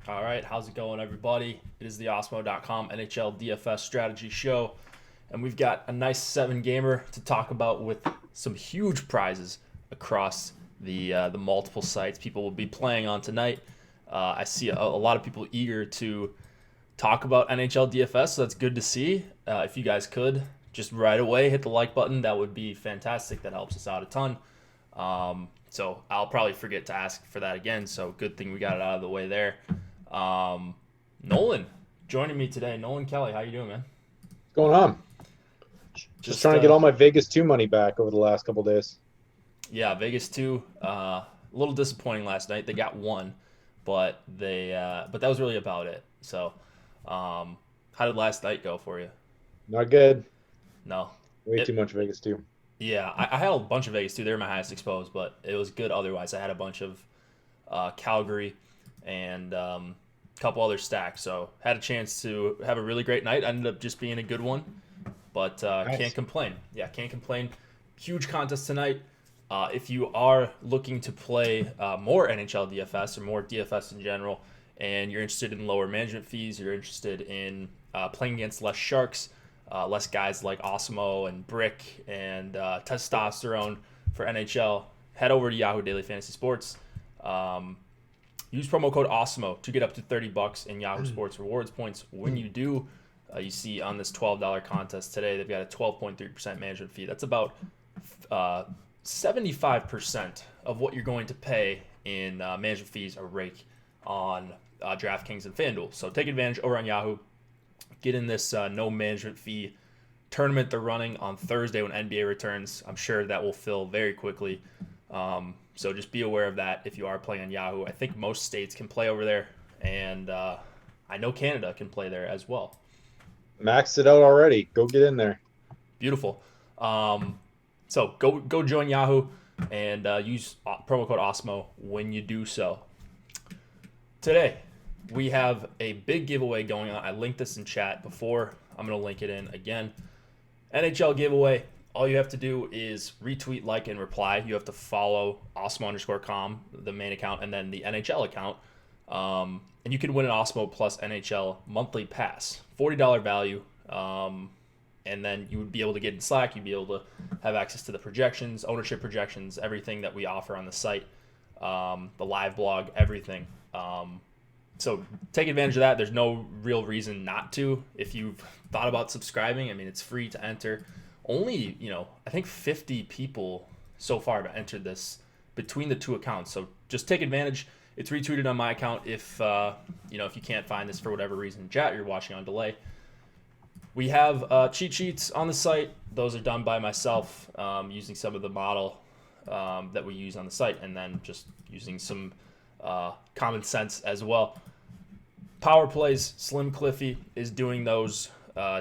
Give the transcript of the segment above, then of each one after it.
All right, how's it going, everybody? It is the Awesemo.com NHL DFS Strategy Show, and we've got a nice 7-gamer to talk about with some huge prizes across the multiple sites people will be playing on tonight. I see a lot of people eager to talk about NHL DFS, so that's good to see. If you guys could just right away hit the like button, that would be fantastic. That helps us out a ton. So I'll probably forget to ask for that again. So good thing we got it out of the way there. Nolan joining me today. Nolan Kelly, how you doing, man? What's going on? Just Just trying to get all my Vegas 2 money back over the last couple days. yeah, Vegas 2. A little disappointing last night. They got one, but that was really about it. So, how did last night go for you? Not good. No, Way too it much Vegas 2. yeah, I had a bunch of Vegas 2. They were my highest exposed, but it was good otherwise. I had a bunch of Calgary and a couple other stacks. So had a chance to have a really great night. Ended up just being a good one, but can't Nice. complain. Yeah, can't complain. Huge contest tonight. If you are looking to play more NHL DFS or more DFS in general, and you're interested in lower management fees, you're interested in playing against less sharks, less guys like Awesemo and Brick and Testosterone for NHL, head over to Yahoo Daily Fantasy Sports. Um, Use promo code Awesemo to get up to $30 in Yahoo Sports rewards points. When you do, you see on this $12 contest today, they've got a 12.3% management fee. That's about 75% of what you're going to pay in management fees or rake on DraftKings and FanDuel. So take advantage over on Yahoo. Get in this no management fee tournament they're running on Thursday when NBA returns. I'm sure that will fill very quickly. So just be aware of that if you are playing on Yahoo. I think most states can play over there, and I know Canada can play there as well. Maxed it out already. Go get in there. Beautiful. So go join Yahoo and use promo code Osmo when you do so. Today we have a big giveaway going on. I linked this in chat before. I'm gonna link it in again. NHL giveaway. All you have to do is retweet, like, and reply. You have to follow Awesemo_com, the main account, and then the NHL account. And you can win an Awesemo plus NHL monthly pass, $40 value. And then you would be able to get in Slack. You'd be able to have access to the projections, ownership projections, everything that we offer on the site, the live blog, everything. So take advantage of that. There's no real reason not to. If you've thought about subscribing, I mean, it's free to enter. Only, I think 50 people so far have entered this between the two accounts. So just take advantage. It's retweeted on my account if if you can't find this for whatever reason. Chat, you're watching on delay. We have cheat sheets on the site. Those are done by myself using some of the model that we use on the site, and then just using some common sense as well. Power plays, Slim Cliffy is doing those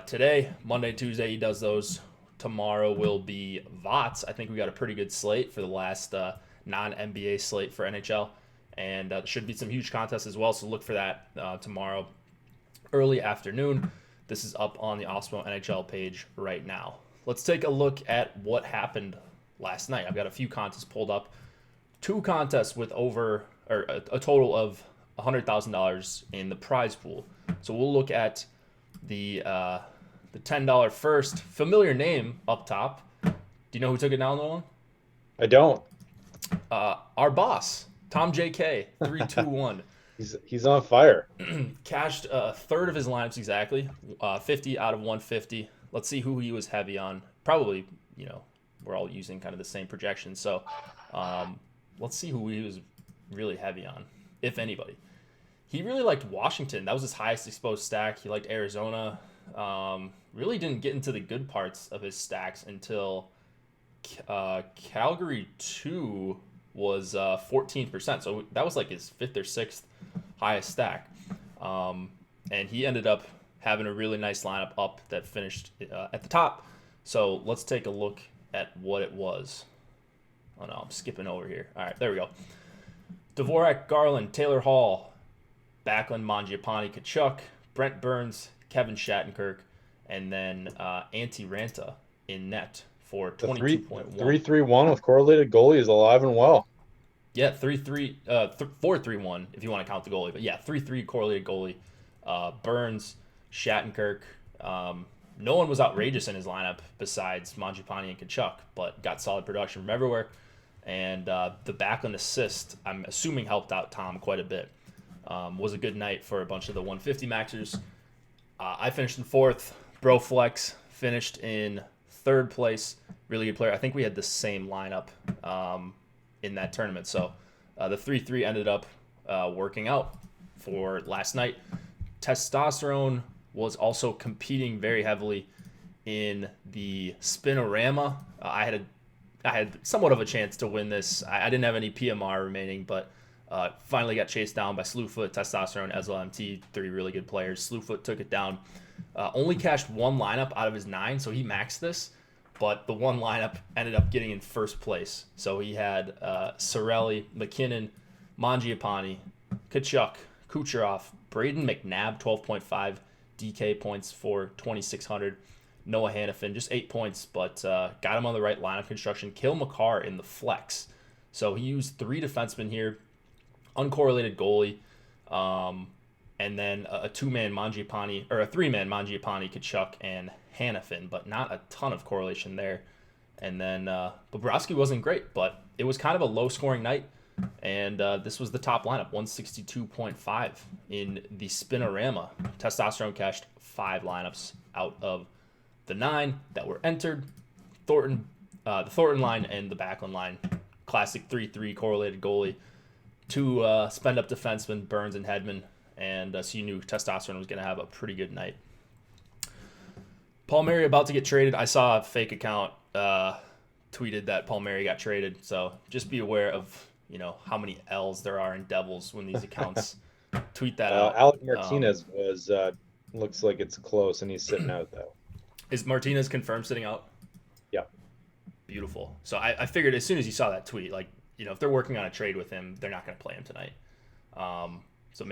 today. Monday, Tuesday, he does those. Tomorrow will be VOTS. I think we got a pretty good slate for the last non-NBA slate for NHL. And should be some huge contests as well, so look for that tomorrow early afternoon. This is up on the Awesemo NHL page right now. Let's take a look at what happened last night. I've got a few contests pulled up. 2 contests with over or a total of $100,000 in the prize pool. So we'll look at the $10 first. Familiar name up top. Do you know who took it now, Nolan? I don't. Our boss, Tom JK, 321. He's on fire. Cashed a third of his lineups exactly, 50 out of 150. Let's see who he was heavy on. Probably, we're all using kind of the same projections. So let's see who he was really heavy on, if anybody. He really liked Washington. That was his highest exposed stack. He liked Arizona. Really didn't get into the good parts of his stacks until Calgary 2 was 14%. So that was like his 5th or 6th highest stack. And he ended up having a really nice lineup up that finished at the top. So let's take a look at what it was. Oh no, I'm skipping over here. All right, there we go. Dvorak, Garland, Taylor Hall, Backlund, Mangiapane, Kachuk, Brent Burns, Kevin Shattenkirk, and then Antti Ranta in net for The 22.1. 3-3-1 with correlated goalie is alive and well. Yeah, 3-3, 4-3-1 if you want to count the goalie. But yeah, 3-3 correlated goalie. Burns, Shattenkirk. No one was outrageous in his lineup besides Mangiapane and Kachuk, but got solid production from everywhere. And the Backlund assist, I'm assuming, helped out Tom quite a bit. Was a good night for a bunch of the 150 maxers. I finished in fourth. Broflex finished in third place. Really good player. I think we had the same lineup in that tournament. So the 3-3 ended up working out for last night. Testosterone was also competing very heavily in the Spinorama. I had somewhat of a chance to win this. I didn't have any PMR remaining, but finally got chased down by Slewfoot, Testosterone, Ezra MT, 3 really good players. Slewfoot took it down. Only cashed one lineup out of his 9, so he maxed this, but the one lineup ended up getting in first place. So he had Cirelli, McKinnon, Mangiapane, Kachuk, Kucherov, Braden McNabb, 12.5 DK points for 2,600. Noah Hannafin, just 8 points, but got him on the right lineup construction. Kale McCarr in the flex. So he used 3 defensemen here, uncorrelated goalie, and then a 2-man Mangiapane, or a 3-man Mangiapane, Kachuk, and Hannafin, but not a ton of correlation there. And then Bobrovsky wasn't great, but it was kind of a low-scoring night, and this was the top lineup, 162.5 in the Spinorama. Testosterone cashed 5 lineups out of the 9 that were entered. The Thornton line and the Backlund line. Classic 3-3 correlated goalie. 2 spend-up defensemen, Burns and Hedman. And so you knew Testosterone was going to have a pretty good night. Palmieri about to get traded. I saw a fake account tweeted that Palmieri got traded. So just be aware of how many L's there are in Devils when these accounts tweet that out. Alec Martinez was looks like it's close, and he's sitting out though. Is Martinez confirmed sitting out? Yeah. Beautiful. So I figured as soon as you saw that tweet, if they're working on a trade with him, they're not going to play him tonight. So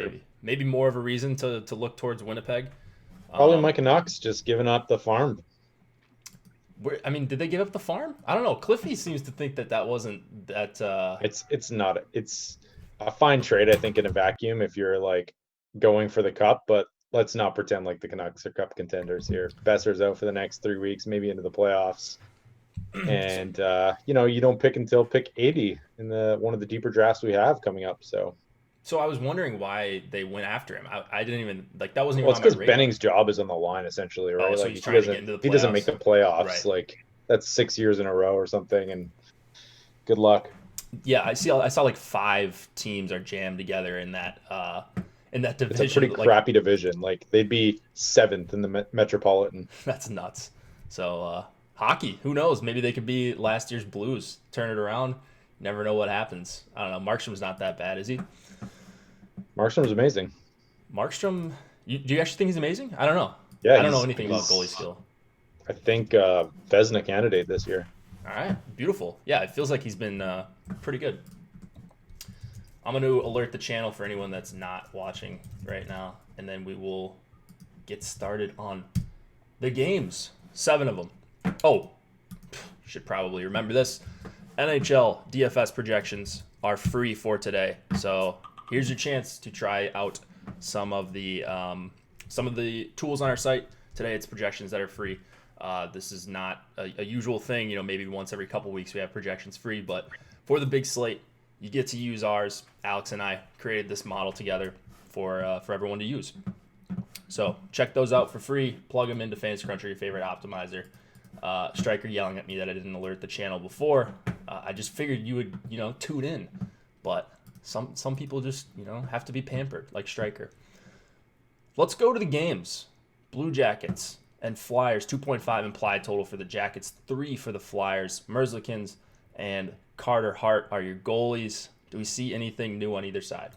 maybe more of a reason to look towards Winnipeg. Probably Mike Knox just giving up the farm. Did they give up the farm? I don't know. Cliffy seems to think that wasn't that. It's not. It's a fine trade, I think, in a vacuum if you're going for the cup, but let's not pretend like the Canucks are cup contenders here. Besser's out for the next 3 weeks, maybe into the playoffs. And you don't pick until pick 80 in one of the deeper drafts we have coming up. So I was wondering why they went after him. I didn't even that wasn't even. Well, it's because Benning's job is on the line essentially, right? So he's trying to get into the playoffs. He doesn't make the playoffs. Right. That's 6 years in a row or something, and good luck. Yeah, I saw 5 teams are jammed together in that division. It's a pretty crappy division. They'd be 7th in the Metropolitan. That's nuts. So hockey, who knows? Maybe they could be last year's Blues, turn it around. Never know what happens. I don't know. Markstrom's not that bad, is he? Markstrom's amazing. Markstrom, do you actually think he's amazing? I don't know. Yeah, I don't know anything about goalie skill. I think Vezina candidate this year. All right, beautiful. Yeah, it feels like he's been pretty good. I'm going to alert the channel for anyone that's not watching right now, and then we will get started on the games. 7 of them. Oh, should probably remember this. NHL DFS projections are free for today, so here's your chance to try out some of the tools on our site. Today it's projections that are free. This is not a usual thing. Maybe once every couple weeks we have projections free, but for the big slate, you get to use ours. Alex and I created this model together for everyone to use. So check those out for free. Plug them into Fantasy Cruncher, your favorite optimizer. Striker yelling at me that I didn't alert the channel before. I just figured you would tune in, but some people just have to be pampered like Striker. Let's go to the games. Blue Jackets and Flyers, 2.5 implied total for the Jackets, 3 for the Flyers. Merzlikins and Carter Hart are your goalies. Do we see anything new on either side?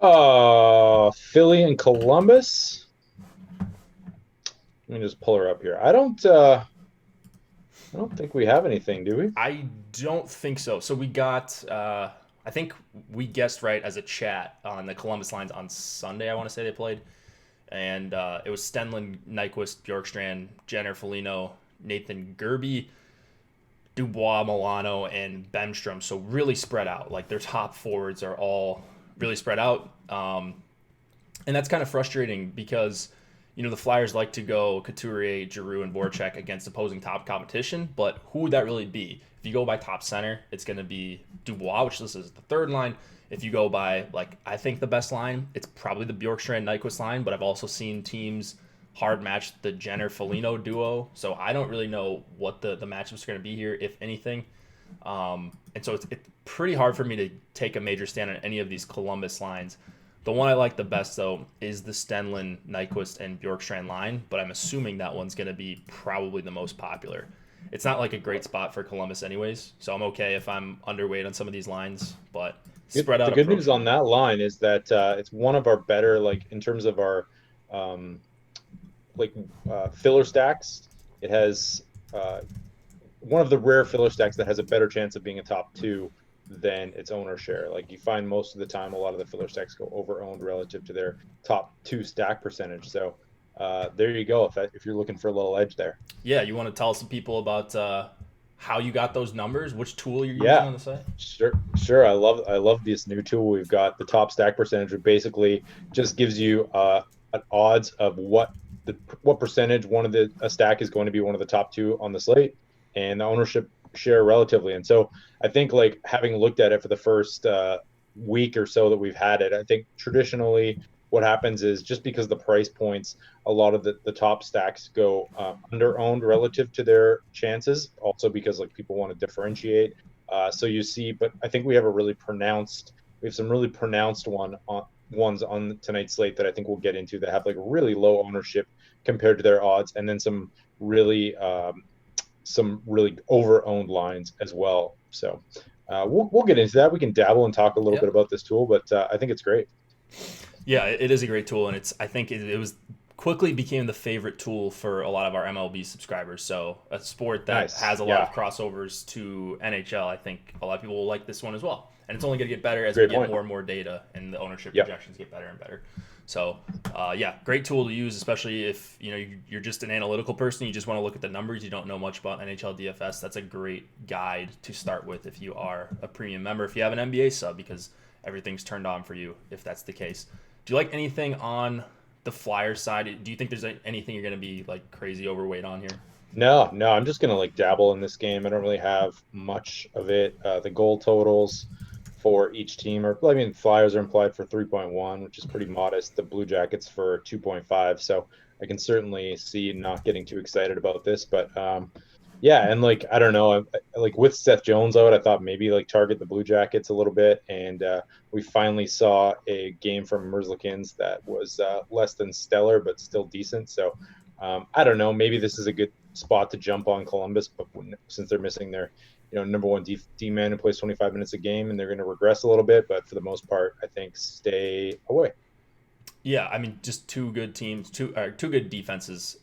Philly and Columbus. Let me just pull her up here. I don't think we have anything, do we? I don't think so. So we got, I think we guessed right as a chat on the Columbus lines on Sunday, I want to say they played. And it was Stenlund, Nyquist, Bjorkstrand, Jenner, Foligno, Nathan Gerby. Dubois, Milano, and Bemstrom. So really spread out. Like their top forwards are all really spread out. And that's kind of frustrating because, the Flyers like to go Couturier, Giroux, and Voracek against opposing top competition. But who would that really be? If you go by top center, it's going to be Dubois, which this is the third line. If you go by, I think the best line, it's probably the Bjorkstrand-Nyquist line. But I've also seen teams hard match the Jenner-Foligno duo. So I don't really know what the matchups are going to be here, if anything. And so it's pretty hard for me to take a major stand on any of these Columbus lines. The one I like the best, though, is the Stenlund, Nyquist, and Bjorkstrand line, but I'm assuming that one's going to be probably the most popular. It's not like a great spot for Columbus anyways, so I'm okay if I'm underweight on some of these lines, but spread out. The good news on that line is that it's one of our better, in terms of our filler stacks. It has one of the rare filler stacks that has a better chance of being a top 2 than its owner share. You find most of the time a lot of the filler stacks go over owned relative to their top 2 stack percentage. So there you go if you're looking for a little edge there. Yeah, you want to tell some people about how you got those numbers, which tool you're using on the site? Sure. I love this new tool we've got. The top stack percentage, which basically just gives you an odds of what percentage a stack is going to be one of the top 2 on the slate, and the ownership share relatively. And so I think having looked at it for the first week or so that we've had it, I think traditionally what happens is, just because the price points, a lot of the top stacks go under owned relative to their chances, also because people want to differentiate. So you see, but I think we have some really pronounced ones on tonight's slate that I think we'll get into that have really low ownership compared to their odds, and then some really over-owned lines as well. So we'll get into that. We can dabble and talk a little bit about this tool, but I think it's great. Yeah, it is a great tool, and I think it was quickly became the favorite tool for a lot of our MLB subscribers. So a sport that has a lot of crossovers to NHL, I think a lot of people will like this one as well. And it's only going to get better as we get more and more data, and the ownership projections get better and better. So, great tool to use, especially if you're just an analytical person. You just want to look at the numbers. You don't know much about NHL DFS. That's a great guide to start with if you are a premium member. If you have an NBA sub, because everything's turned on for you, if that's the case. Do you like anything on the Flyers side? Do you think there's anything you're going to be crazy overweight on here? No, I'm just going to dabble in this game. I don't really have much of it. The goal totals for each team Flyers are implied for 3.1, which is pretty modest. The Blue Jackets for 2.5. So I can certainly see not getting too excited about this, but and I don't know, with Seth Jones out, I thought maybe target the Blue Jackets a little bit, and we finally saw a game from Merzlikins that was less than stellar but still decent. So I don't know, maybe this is a good spot to jump on Columbus, but since they're missing their number one D-man who plays 25 minutes a game, and they're going to regress a little bit, but for the most part, I think stay away. Yeah, I mean, just two good teams, two good defenses,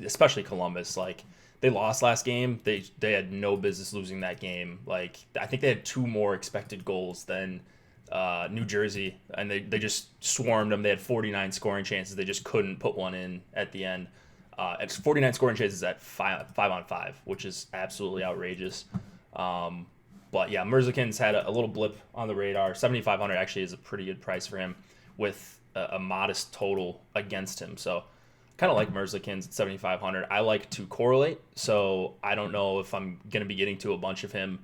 especially Columbus. They lost last game. They had no business losing that game. I think they had 2 more expected goals than New Jersey, and they just swarmed them. They had 49 scoring chances. They just couldn't put one in at the end. It's 49 scoring chances at 5-on-5, which is absolutely outrageous. But yeah, Merzlikins had a little blip on the radar. 7,500 actually is a pretty good price for him, with a modest total against him. So kind of like Merzlikins at 7,500. I like to correlate, so I don't know if I'm going to be getting to a bunch of him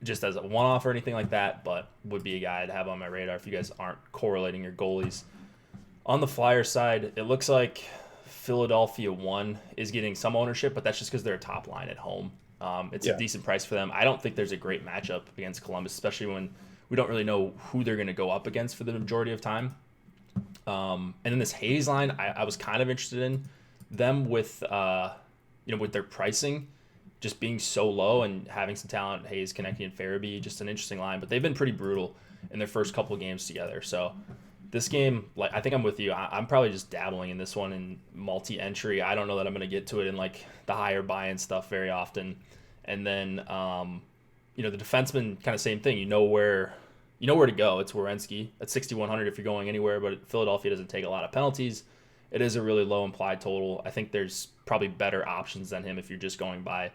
just as a one-off or anything like that, but would be a guy I'd have on my radar if you guys aren't correlating your goalies. On the Flyers side, it looks like Philadelphia 1 is getting some ownership, but that's just because they're a top line at home. It's a decent price for them. I don't think there's a great matchup against Columbus, especially when we don't really know who they're going to go up against for the majority of time. And then this Hayes line, I was kind of interested in them with their pricing just being so low and having some talent. Hayes, Konecny, and Farabee, just an interesting line, but they've been pretty brutal in their first couple of games together. So this game, I think I'm with you. I'm probably just dabbling in this one in multi-entry. I don't know that I'm going to get to it in the higher buy-in stuff very often. And then, the defenseman, kind of same thing. You know where to go. It's Werenski at 6,100 if you're going anywhere, but Philadelphia doesn't take a lot of penalties. it is a really low implied total. I think there's probably better options than him if you're just going by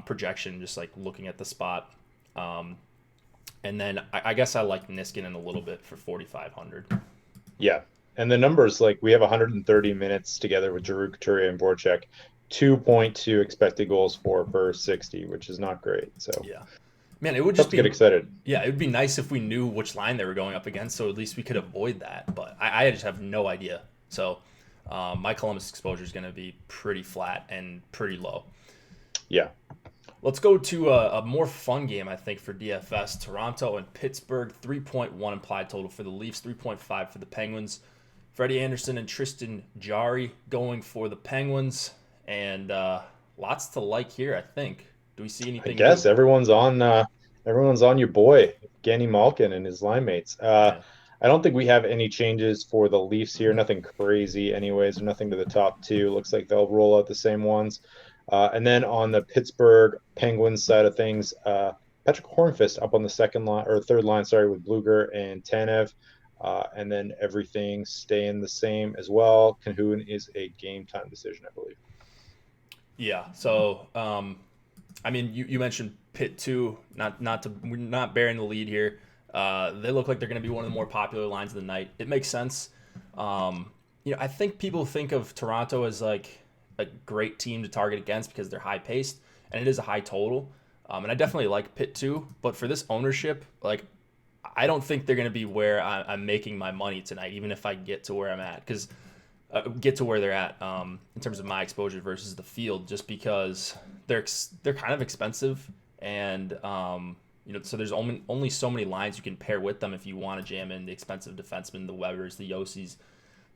projection, just like looking at the spot. And then I guess I like Niskanen a little bit for 4,500. Yeah. And the numbers, like we have 130 minutes together with Giroux, Couturier, and Voracek, 2.2 expected goals for per 60, which is not great. So yeah, man, it would just get excited. Yeah, it would be nice if we knew which line they were going up against, so at least we could avoid that. But I just have no idea. So my Columbus exposure is going to be pretty flat and pretty low. Yeah. Let's go to a more fun game, I think, for DFS. Toronto and Pittsburgh, 3.1 implied total for the Leafs, 3.5 for the Penguins. Freddie Anderson and Tristan Jarry going for the Penguins. And lots to like here, I think. Do we see anything? I guess new? Everyone's on your boy, Genny Malkin and his line mates. Yeah. I don't think we have any changes for the Leafs here. Nothing crazy anyways, or nothing to the top two. Looks like they'll roll out the same ones. And then on the Pittsburgh Penguins side of things, Patrick Hornqvist up on the third line, with Bluger and Tanev. And then everything staying the same as well. Cahoon is a game time decision, I believe. Yeah. So, I mean, you mentioned Pitt 2, we're not bearing the lead here. They look like they're going to be one of the more popular lines of the night. It makes sense. I think people think of Toronto as like a great team to target against because they're high paced and it is a high total. And I definitely like Pitt 2, but for this ownership, like I don't think they're going to be where I'm making my money tonight, even if I get to where I'm at, because get to where they're at in terms of my exposure versus the field, just because they're kind of expensive, and so there's only so many lines you can pair with them if you want to jam in the expensive defensemen, the Webbers, the Yossi's,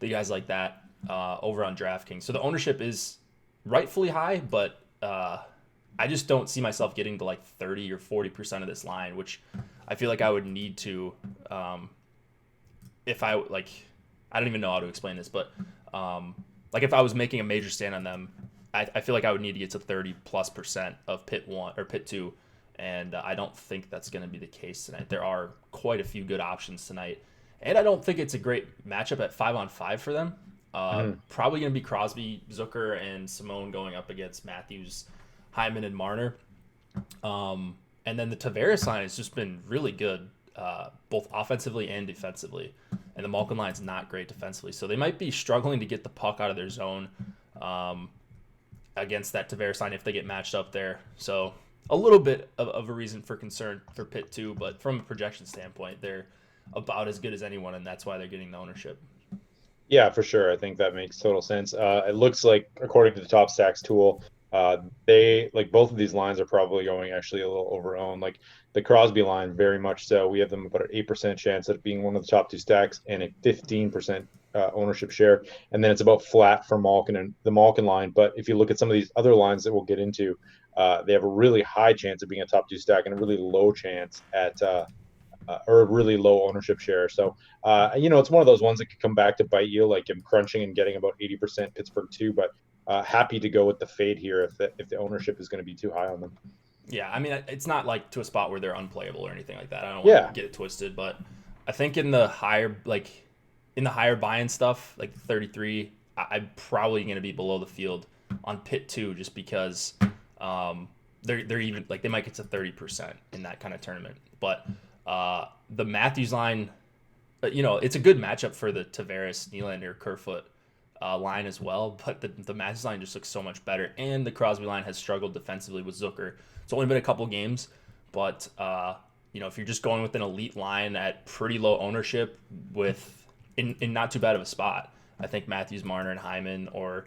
the guys like that over on DraftKings. So the ownership is rightfully high, but I just don't see myself getting to like 30 or 40% of this line, which I feel like I would need to if I don't even know how to explain this, but if I was making a major stand on them, I feel like I would need to get to 30+% of Pitt 1 or Pitt 2, and I don't think that's going to be the case tonight. There are quite a few good options tonight, and I don't think it's a great matchup at 5-on-5 for them. Probably going to be Crosby, Zucker, and Simone going up against Matthews, Hyman, and Marner. And then the Tavares line has just been really good, both offensively and defensively. And the Malkin line's not great defensively. So they might be struggling to get the puck out of their zone against that Tavares line if they get matched up there. So a little bit of a reason for concern for Pitt 2, but from a projection standpoint, they're about as good as anyone, and that's why they're getting the ownership. Yeah, for sure. I think that makes total sense. It looks like, according to the Top Stacks tool, they both of these lines are probably going actually a little over-owned. Like the Crosby line, very much so. We have them about an 8% chance of being one of the top two stacks and a 15% ownership share. And then it's about flat for Malkin and the Malkin line. But if you look at some of these other lines that we'll get into, they have a really high chance of being a top two stack and a really low chance at or a really low ownership share. So, it's one of those ones that could come back to bite you. Like I'm crunching and getting about 80% Pittsburgh 2, but happy to go with the fade here if the ownership is going to be too high on them. Yeah, I mean, it's not like to a spot where they're unplayable or anything like that. I don't want to get it twisted, but I think in the higher buy-in stuff, like 33, I'm probably going to be below the field on Pitt 2 just because they're even they might get to 30% in that kind of tournament. But the Matthews line, it's a good matchup for the Tavares, Nylander, Kerfoot line as well, but the Matthews line just looks so much better, and the Crosby line has struggled defensively with Zucker. It's only been a couple games, but if you're just going with an elite line at pretty low ownership with in not too bad of a spot, I think Matthews, Marner, and Hyman, or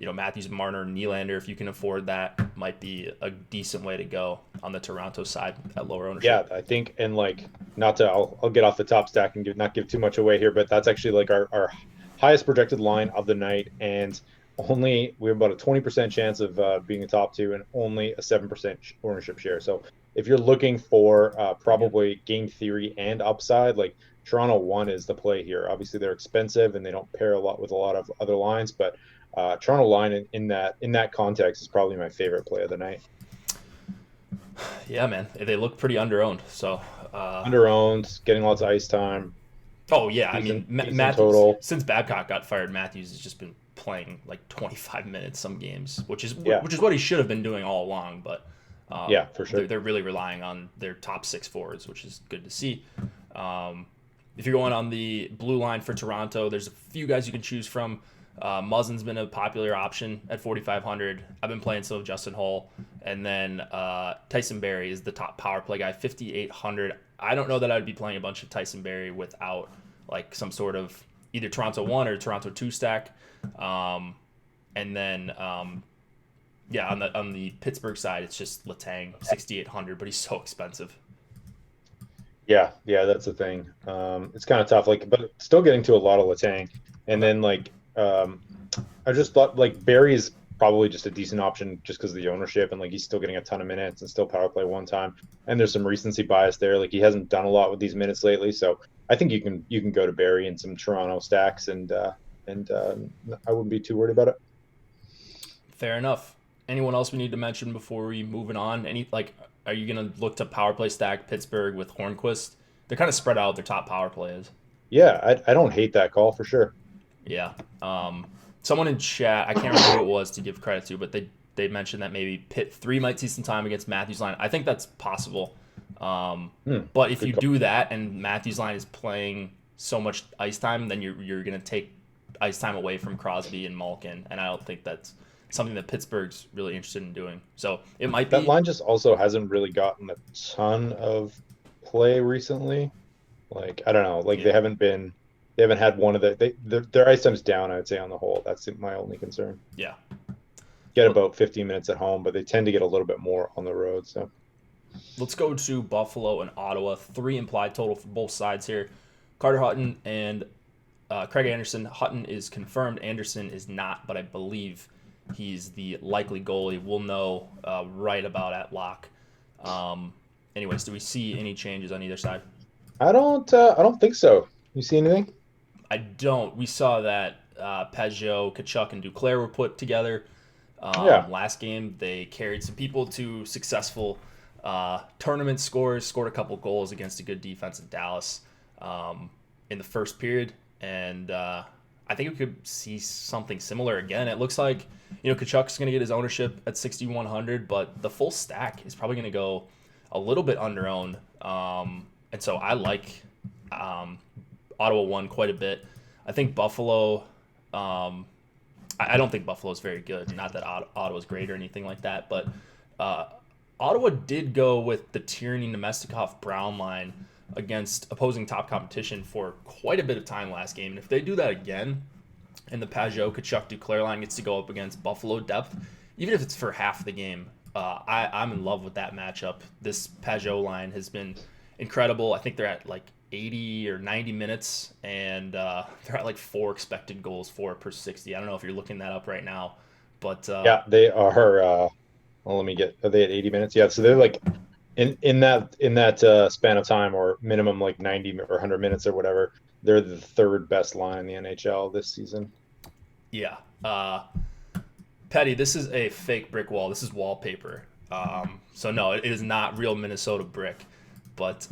Matthews, Marner, and Nylander, if you can afford that, might be a decent way to go on the Toronto side at lower ownership. Yeah, I think, and I'll get off the top stack and not give too much away here, but that's actually our highest projected line of the night, and we have about a 20% chance of being a top two and only a 7% ownership share. So if you're looking for probably game theory and upside, Toronto 1 is the play here. Obviously they're expensive and they don't pair a lot with a lot of other lines, but Toronto line in that context is probably my favorite play of the night. Yeah, man, they look pretty underowned. So underowned, getting lots of ice time. Oh yeah, I mean Decent Matthews, total. since Babcock got fired, Matthews has just been playing like 25 minutes some games, Yeah, which is what he should have been doing all along. But yeah, for sure. they're really relying on their top six forwards, which is good to see. If you're going on the blue line for Toronto, there's a few guys you can choose from. Muzzin's been a popular option at 4,500. I've been playing some of Justin Hull, and then Tyson Barrie is the top power play guy, 5,800. I don't know that I'd be playing a bunch of Tyson Barrie without like some sort of either Toronto 1 or Toronto 2 stack. And then yeah, on the Pittsburgh side, it's just Letang, 6,800, but he's so expensive. Yeah, yeah, that's the thing. It's kind of tough, like, but still getting to a lot of Letang. And Okay. then like I just thought like Barry is probably just a decent option just because of the ownership and like he's still getting a ton of minutes and still power play one time. And there's some recency bias there. Like he hasn't done a lot with these minutes lately. So I think you can go to Barry in some Toronto stacks and I wouldn't be too worried about it. Fair enough. Anyone else we need to mention before we moving on? Are you gonna look to power play stack Pittsburgh with Hornquist? They're kind of spread out. Their top power play is. Yeah, I don't hate that call for sure. Yeah. Someone in chat, I can't remember who it was to give credit to, but they mentioned that maybe Pitt 3 might see some time against Matthews line. I think that's possible. But if Good you call. do that and Matthews line is playing so much ice time, then you're gonna take ice time away from Crosby and Malkin, and I don't think that's something that Pittsburgh's really interested in doing. So it might That be. line just also hasn't really gotten a ton of play recently. Like I don't know, like Yeah. they haven't had one of their ice time's down, I'd say on the whole. That's my only concern. Yeah. Get about 15 minutes at home, but they tend to get a little bit more on the road. So Let's go to Buffalo and Ottawa. 3 implied total for both sides here. Carter Hutton and Craig Anderson. Hutton is confirmed. Anderson is not, but I believe he's the likely goalie. We'll know right about at lock. Anyways, do we see any changes on either side? I don't think so. You see anything? I don't. We saw that Peugeot, Kachuk, and Duclair were put together Yeah. last game. They carried some people to successful tournament scores, scored a couple goals against a good defense in Dallas in the first period. And I think we could see something similar again. It looks like, Kachuk's going to get his ownership at 6,100, but the full stack is probably going to go a little bit under-owned. And so I like Ottawa 1 quite a bit. I think Buffalo. I don't think Buffalo's very good. Not that Ottawa's great or anything like that, but Ottawa did go with the Tierney, Nemestikov, Brown line against opposing top competition for quite a bit of time last game. And if they do that again, and the Peugeot, Kachuk, Duclair line gets to go up against Buffalo depth, even if it's for half the game, I'm in love with that matchup. This Peugeot line has been incredible. I think they're at like 80 or 90 minutes, and they're at like 4 expected goals for per 60. I don't know if you're looking that up right now, but Yeah, they are well, are they at 80 minutes? Yeah, so they're like in that span of time or minimum like 90 or 100 minutes or whatever. They're the third best line in the NHL this season. yeah. Petty, this is a fake brick wall. This is wallpaper. So no, it is not real Minnesota brick, but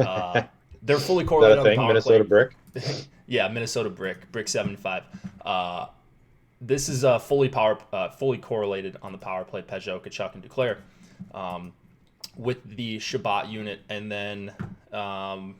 they're fully Is that correlated a on the thing? power Minnesota play. Brick? Yeah, Minnesota brick 75. This is fully correlated on the power play. Peugeot, Kachuk, and Duclair, with the Shabbat unit, and then on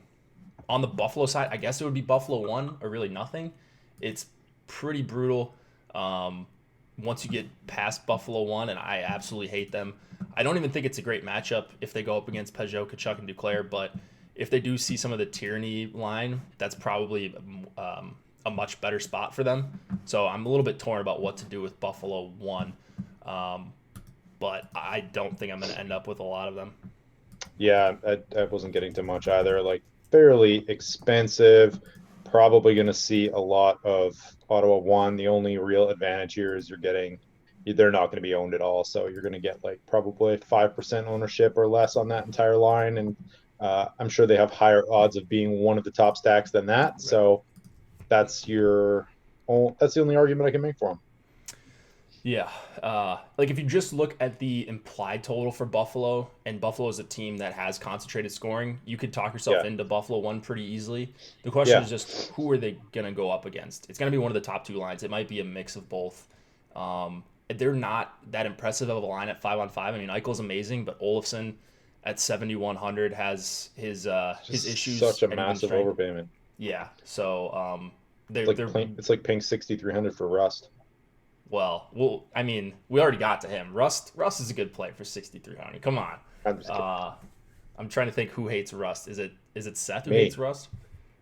the Buffalo side, I guess it would be Buffalo 1 or really nothing. It's pretty brutal. Once you get past Buffalo 1, and I absolutely hate them. I don't even think it's a great matchup if they go up against Peugeot, Kachuk, and Duclair, but if they do see some of the Tierney line, that's probably a much better spot for them. So I'm a little bit torn about what to do with Buffalo 1, but I don't think I'm going to end up with a lot of them. Yeah, I wasn't getting too much either. Like fairly expensive. Probably going to see a lot of Ottawa 1. The only real advantage here is they're not going to be owned at all. So you're going to get like probably 5% ownership or less on that entire line. And I'm sure they have higher odds of being one of the top stacks than that. So that's the only argument I can make for them. Yeah. Like if you just look at the implied total for Buffalo, and Buffalo is a team that has concentrated scoring, you could talk yourself Yeah, into Buffalo one pretty easily. The question yeah, is just who are they going to go up against? It's going to be one of the top two lines. It might be a mix of both. They're not that impressive of a line at 5-on-5. I mean, Eichel's amazing, but Olafson at 7,100 has his just issues such a at even massive strength. overpayment. Yeah. So It's they're like they're paying 6,300 for Rust. well, I mean, we already got to him. Rust is a good play for 6,300. Come on. I'm just kidding. I'm trying to think who hates Rust. Is it Seth who Me. hates Rust?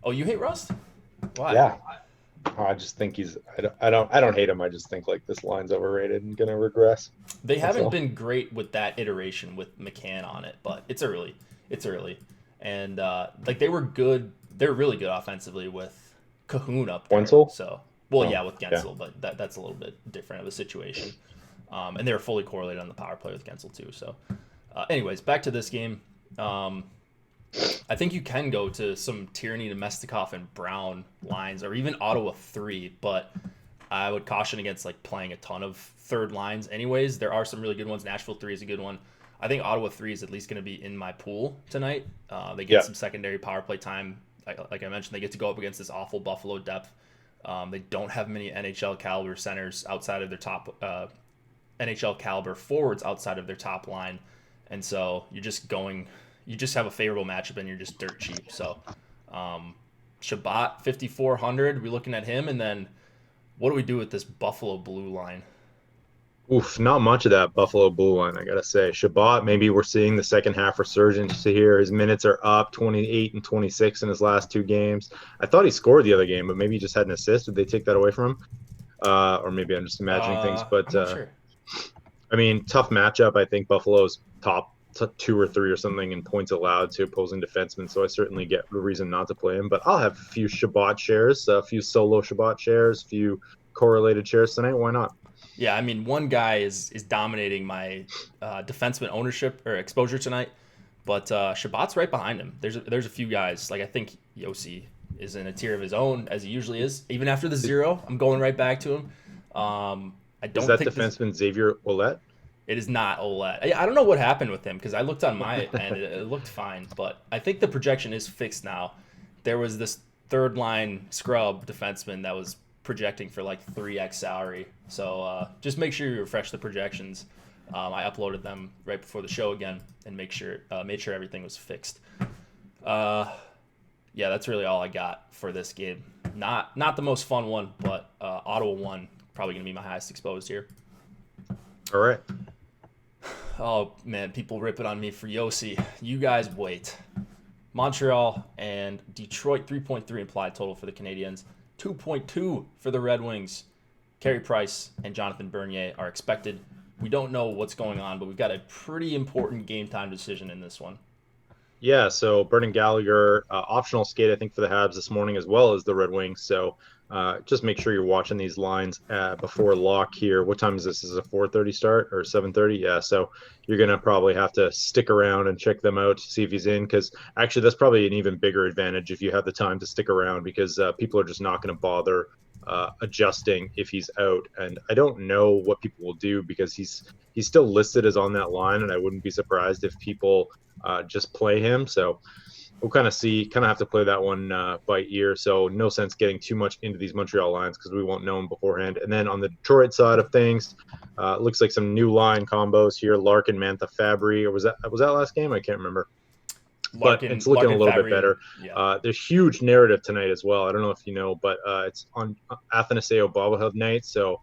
Oh, you hate Rust? Why? Yeah. I just think I don't hate him. I just think like this line's overrated and gonna regress. They That's haven't all. been great with that iteration with McCann on it, but it's early. It's early, and like they were good. They're really good offensively with Cahoon up there. Wenzel? So, well, Oh, yeah, with yeah. Gensel, but that's a little bit different of a situation. And they were fully correlated on the power play with Gensel too. So, anyways, back to this game. Um, I think you can go to some Tierney, Domestikov, and Brown lines, or even Ottawa 3, but I would caution against like playing a ton of third lines. Anyways, there are some really good ones. Nashville 3 is a good one. I think Ottawa 3 is at least going to be in my pool tonight. They get Yeah. some secondary power play time. Like I mentioned, they get to go up against this awful Buffalo depth. They don't have many NHL caliber centers outside of their top NHL caliber forwards outside of their top line, and so you just have a favorable matchup and you're just dirt cheap. So, Shabbat 5,400, we're looking at him, and then what do we do with this Buffalo blue line? Oof, not much of that Buffalo Blue line, I gotta say. Shabbat, maybe we're seeing the second half resurgence here. His minutes are up 28 and 26 in his last two games. I thought he scored the other game, but maybe he just had an assist. Did they take that away from him? Or maybe I'm just imagining things. But I'm not sure. I mean, tough matchup. I think Buffalo's top two or three or something in points allowed to opposing defensemen. So I certainly get a reason not to play him. But I'll have a few Shabbat shares, a few solo Shabbat shares, a few correlated shares tonight. Why not? Yeah, I mean, one guy is dominating my defenseman ownership or exposure tonight, but Shabbat's right behind him. There's a few guys like I think Yossi is in a tier of his own as he usually is. Even after the zero, I'm going right back to him. I Is don't that think defenseman Xavier Ouellet? it is not Olet. I don't know what happened with him because I looked on my end, it looked fine, but I think the projection is fixed now. There was this third line scrub defenseman that was projecting for like 3x salary. So just make sure you refresh the projections. I uploaded them right before the show again and made sure everything was fixed. Yeah, that's really all I got for this game. Not the most fun one, but Ottawa 1 probably going to be my highest exposed here. All right. Oh man, people ripping on me for Yossi. You guys wait. Montreal and Detroit 3.3 implied total for the Canadiens, 2.2 for the Red Wings. Carey Price and Jonathan Bernier are expected. We don't know what's going on, but we've got a pretty important game time decision in this one. Yeah, so Brendan Gallagher, optional skate, I think, for the Habs this morning as well as the Red Wings. So just make sure you're watching these lines before lock here. What time is this? Is it a 4:30 start or 7:30? Yeah, so you're going to probably have to stick around and check them out to see if he's in, because actually that's probably an even bigger advantage if you have the time to stick around, because people are just not going to bother adjusting if he's out. And I don't know what people will do because he's still listed as on that line, and I wouldn't be surprised if people just play him. So we'll kind of have to play that one by ear. So no sense getting too much into these Montreal lines because we won't know them beforehand. And then on the Detroit side of things, looks like some new line combos here. Larkin, Mantha, Fabry, or was that last game? I can't remember. But it's looking a little bit better. Yeah. There's huge narrative tonight as well. I don't know if you know, but it's on Athanasio Bobblehead night. So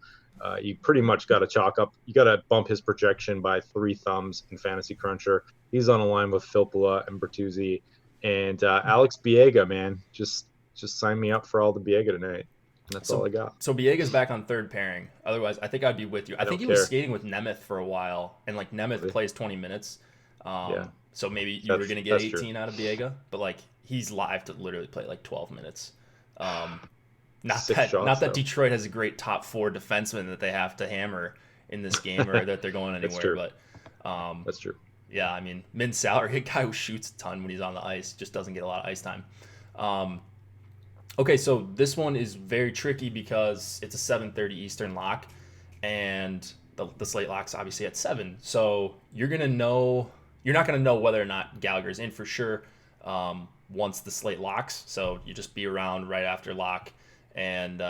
you pretty much got to chalk up. You got to bump his projection by 3 thumbs in Fantasy Cruncher. He's on a line with Filppula and Bertuzzi and Alex Biega. Man, just sign me up for all the Biega tonight. That's all I got. So Biega's back on third pairing. Otherwise, I think I'd be with you. I think he was care. skating with Nemeth for a while, and like Nemeth Really? plays 20 minutes. Yeah. So maybe you were going to get that's 18 true. out of Biega, but like he's live to literally play like 12 minutes. Not 6 that shots, though. Detroit has a great top 4 defenseman that they have to hammer in this game or that they're going That's anywhere. true. But That's true. yeah, I mean, min salary, a guy who shoots a ton when he's on the ice, just doesn't get a lot of ice time. Okay, so this one is very tricky because it's a 7:30 Eastern lock, and the slate locks obviously at 7. So you're not gonna know whether or not Gallagher's in for sure once the slate locks. So you just be around right after lock and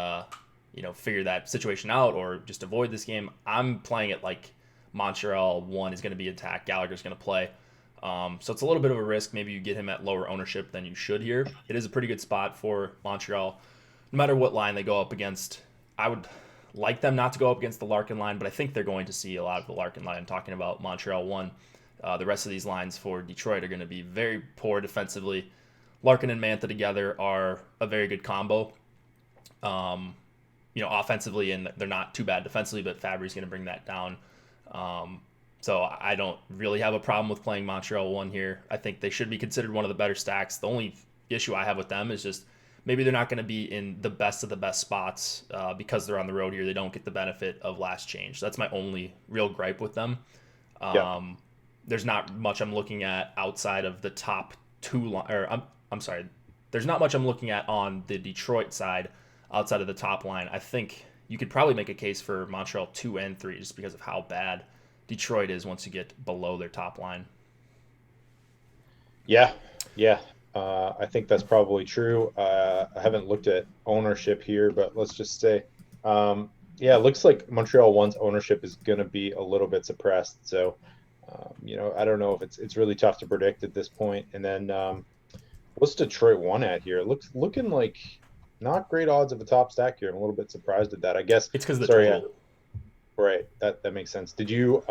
figure that situation out or just avoid this game. I'm playing it like Montreal 1 is going to be attacked, Gallagher's going to play. So it's a little bit of a risk. Maybe you get him at lower ownership than you should here. It is a pretty good spot for Montreal. No matter what line they go up against, I would like them not to go up against the Larkin line, but I think they're going to see a lot of the Larkin line. I'm talking about Montreal 1. The rest of these lines for Detroit are going to be very poor defensively. Larkin and Mantha together are a very good combo. Offensively, and they're not too bad defensively, but Fabry's going to bring that down. So I don't really have a problem with playing Montreal 1 here. I think they should be considered one of the better stacks. The only issue I have with them is just maybe they're not going to be in the best of the best spots because they're on the road here. They don't get the benefit of last change. That's my only real gripe with them. There's not much I'm looking at outside of the top two. I'm sorry. There's not much I'm looking at on the Detroit side outside of the top line. I think you could probably make a case for Montreal 2 and 3 just because of how bad Detroit is once you get below their top line. Yeah. I think that's probably true. I haven't looked at ownership here, but let's just say, it looks like Montreal 1's ownership is going to be a little bit suppressed. So, I don't know if it's really tough to predict at this point. And then what's Detroit 1 at here? Looking like not great odds of a top stack here. I'm a little bit surprised at that. I guess it's because of the total. Right. That makes sense. Did you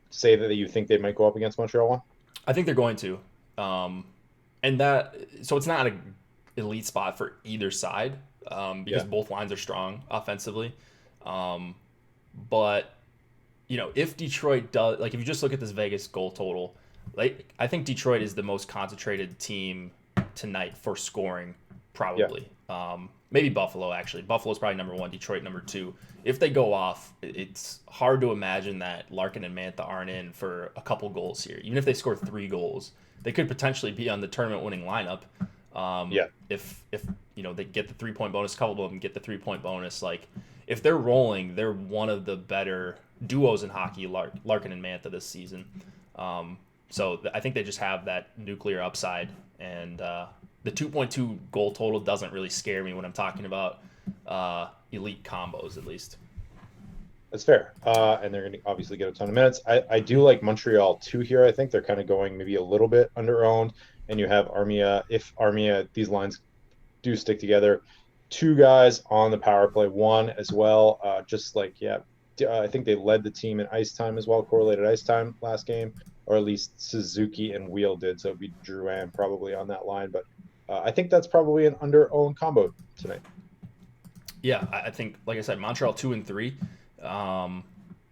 say that you think they might go up against Montreal 1? I think they're going to. So it's not an elite spot for either side because both lines are strong offensively. But if Detroit does, like if you just look at this Vegas goal total, like I think Detroit is the most concentrated team tonight for scoring, probably. Maybe Buffalo, actually. Buffalo's probably number 1, Detroit number 2. If they go off, it's hard to imagine that Larkin and Mantha aren't in for a couple goals here. Even if they score 3 goals, they could potentially be on the tournament-winning lineup. If they get the 3-point bonus, a couple of them get the 3-point bonus. Like, if they're rolling, they're one of the better duos in hockey, Larkin and Mantha this season. So I think they just have that nuclear upside, and the 2.2 goal total doesn't really scare me when I'm talking about elite combos, at least. That's fair. And they're going to obviously get a ton of minutes. I do like Montreal 2 here. I think they're kind of going maybe a little bit under-owned. And you have Armia. If Armia, these lines do stick together, 2 guys on the power play, 1 as well. I think they led the team in ice time as well, correlated ice time last game, or at least Suzuki and Wheel did. So it'd be Drouin probably on that line. But I think that's probably an under-owned combo tonight. Yeah, I think, like I said, Montreal 2 and 3.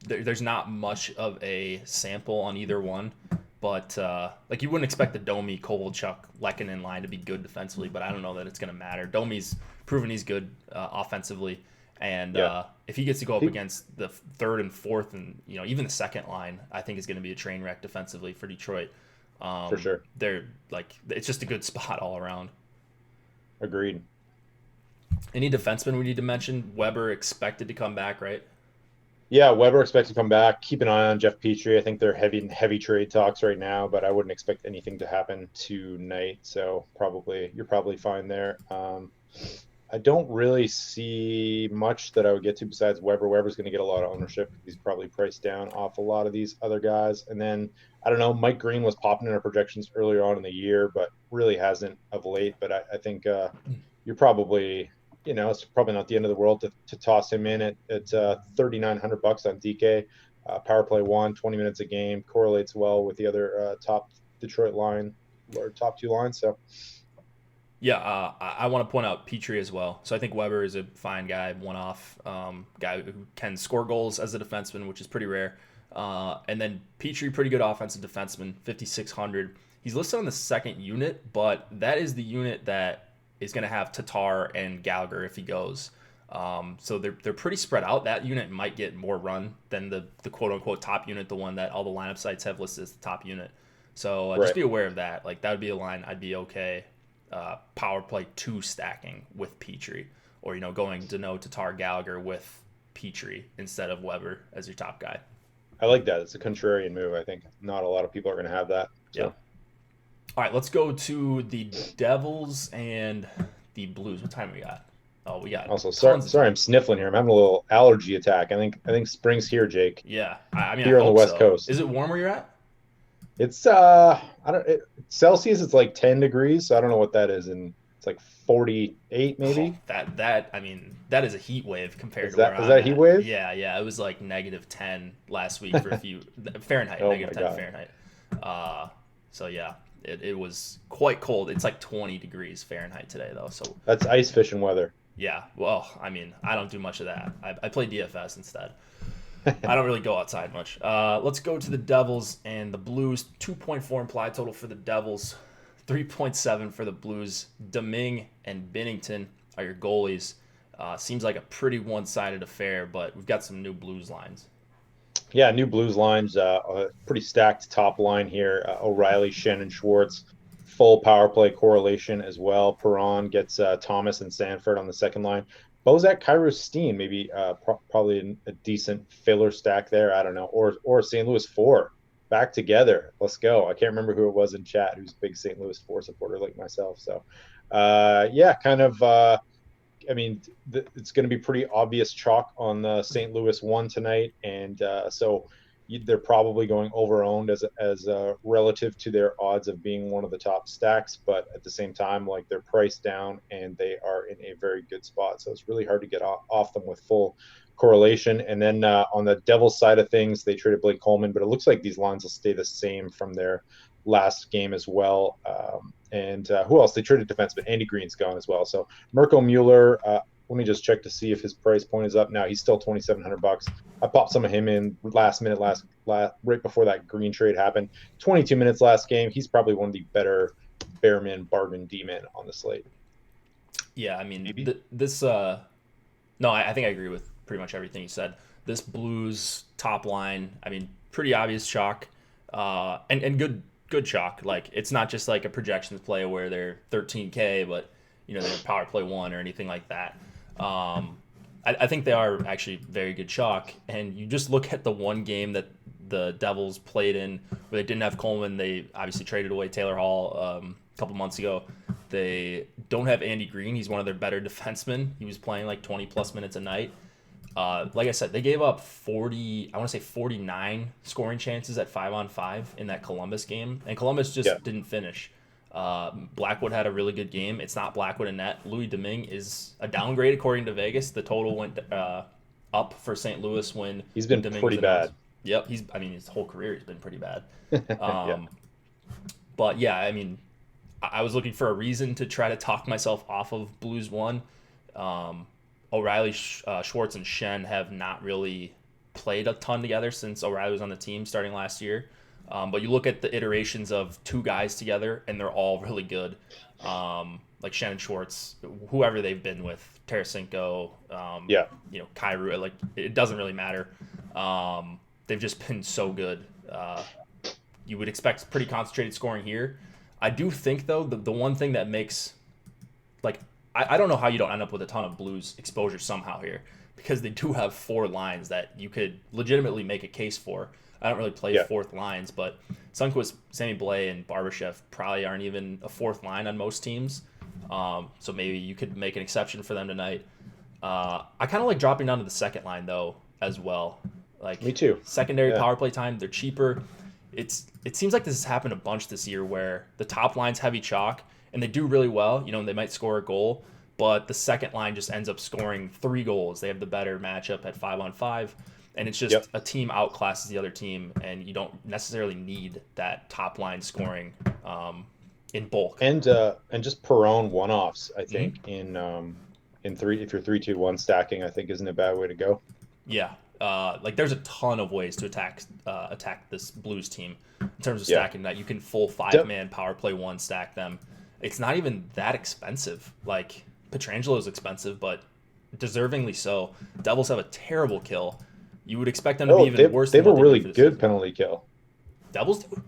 There's not much of a sample on either one, but you wouldn't expect the Domi, Kovalchuk, Lehkonen line to be good defensively, but I don't know that it's going to matter. Domi's proven he's good offensively, and if he gets to go up against the 3rd and 4th and even the second line, I think is going to be a train wreck defensively for Detroit. For sure. They're it's just a good spot all around. Agreed. Any defensemen we need to mention? Weber expected to come back, right? Yeah, Weber expects to come back. Keep an eye on Jeff Petrie. I think they're heavy trade talks right now, but I wouldn't expect anything to happen tonight. So you're probably fine there. I don't really see much that I would get to besides Weber. Weber's going to get a lot of ownership. He's probably priced down off a lot of these other guys. And then, I don't know, Mike Green was popping in our projections earlier on in the year, but really hasn't of late. But I think you're probably, it's probably not the end of the world to toss him in at $3,900 on DK. Power play 1, 20 minutes a game, correlates well with the other top Detroit line or top 2 lines. So. Yeah, I want to point out Petrie as well. So I think Weber is a fine guy, one-off guy who can score goals as a defenseman, which is pretty rare. And then Petrie, pretty good offensive defenseman, 5,600. He's listed on the second unit, but that is the unit that is going to have Tatar and Gallagher if he goes. So they're pretty spread out. That unit might get more run than the quote-unquote top unit, the one that all the lineup sites have listed as the top unit. So just be aware of that. Like, that would be a line I'd be okay power play 2 stacking with Petrie or going Danault, Tatar, Gallagher with Petrie instead of Weber as your top guy. I like that. It's a contrarian move. I think not a lot of people are going to have that. So. Yeah. All right, let's go to the Devils and the Blues. What time we got? Oh, we got. Also, sorry, I'm sniffling here. I'm having a little allergy attack. I think spring's here, Jake. Yeah, I mean, here on the West Coast. Is it warm where you're at? It's Celsius. It's like 10 degrees. So I don't know what that is, and it's like 48 maybe. Oh, that is a heat wave compared to where I'm at. Is that a heat wave? Yeah. It was like -10 last week for a few Fahrenheit. Oh -10 Fahrenheit. So yeah. It was quite cold. It's like 20 degrees Fahrenheit today, though. So that's ice fishing weather. Yeah. Well, I mean, I don't do much of that. I play DFS instead. I don't really go outside much. Let's go to the Devils and the Blues. 2.4 implied total for the Devils. 3.7 for the Blues. Domingue and Binnington are your goalies. Seems like a pretty one-sided affair, but we've got some new Blues lines. Yeah, new Blues lines, pretty stacked top line here. O'Reilly, Schenn, and Schwartz, full power play correlation as well. Perron gets Thomas and Sanford on the second line. Bozak, Kyrou, Steen, maybe probably a decent filler stack there. I don't know. Or St. Louis 4 back together. Let's go. I can't remember who it was in chat who's a big St. Louis 4 supporter like myself. So, I mean, it's going to be pretty obvious chalk on the St. Louis 1 tonight, and so they're probably going over-owned as relative to their odds of being one of the top stacks. But at the same time, like, they're priced down and they are in a very good spot, so it's really hard to get off them with full correlation. And then on the Devils side of things, they traded Blake Coleman, but it looks like these lines will stay the same from their last game as well. And who else? They traded defenseman. Andy Green's gone as well. So Mirko Mueller, let me just check to see if his price point is up now. He's still $2,700. I popped some of him in last minute, right before that Green trade happened. 22 minutes last game. He's probably one of the better Bearman bargain D-men on the slate. Yeah, I mean, no, I think I agree with pretty much everything you said. This Blues top line, I mean, pretty obvious chalk, and good chalk. Like, it's not just like a projections play where they're 13K, but they're power play 1 or anything like that. I think they are actually very good chalk. And you just look at the one game that the Devils played in where they didn't have Coleman. They obviously traded away Taylor Hall a couple months ago. They don't have Andy Green. He's one of their better defensemen. He was playing like 20 plus minutes a night. Like I said, they gave up 49 scoring chances at 5-on-5 in that Columbus game, and Columbus just didn't finish. Blackwood had a really good game. It's not Blackwood in net. Louis Domingue is a downgrade according to Vegas. The total went up for St. Louis when he's been pretty bad. Yep, his whole career has been pretty bad. But yeah, I mean, I was looking for a reason to try to talk myself off of Blues 1. O'Reilly, Schwartz, and Schenn have not really played a ton together since O'Reilly was on the team starting last year. But you look at the iterations of two guys together, and they're all really good. Like Schenn and Schwartz, whoever they've been with, Tarasenko, Kyrou, like, it doesn't really matter. They've just been so good. You would expect pretty concentrated scoring here. I do think, though, the one thing that makes, like, I don't know how you don't end up with a ton of Blues exposure somehow here, because they do have 4 lines that you could legitimately make a case for. I don't really play fourth lines, but Sundqvist, Sammy Blais, and Barbashev probably aren't even a fourth line on most teams. So maybe you could make an exception for them tonight. I kind of like dropping down to the second line, though, as well. Like, me too. Secondary power play time, they're cheaper. It seems like this has happened a bunch this year where the top line's heavy chalk, and they do really well. They might score a goal, but the second line just ends up scoring 3 goals. They have the better matchup at 5-on-5, and it's just a team outclasses the other team, and you don't necessarily need that top line scoring in bulk. And just Perron one-offs, I think, in three, if you're 3-2-1 stacking, I think isn't a bad way to go. Yeah. Like, there's a ton of ways to attack this Blues team in terms of stacking that. You can full 5-man power play 1 stack them. It's not even that expensive. Like, Petrangelo's expensive, but deservingly so. Devils have a terrible kill. You would expect them to be even worse. They have a really good penalty kill. Devils do?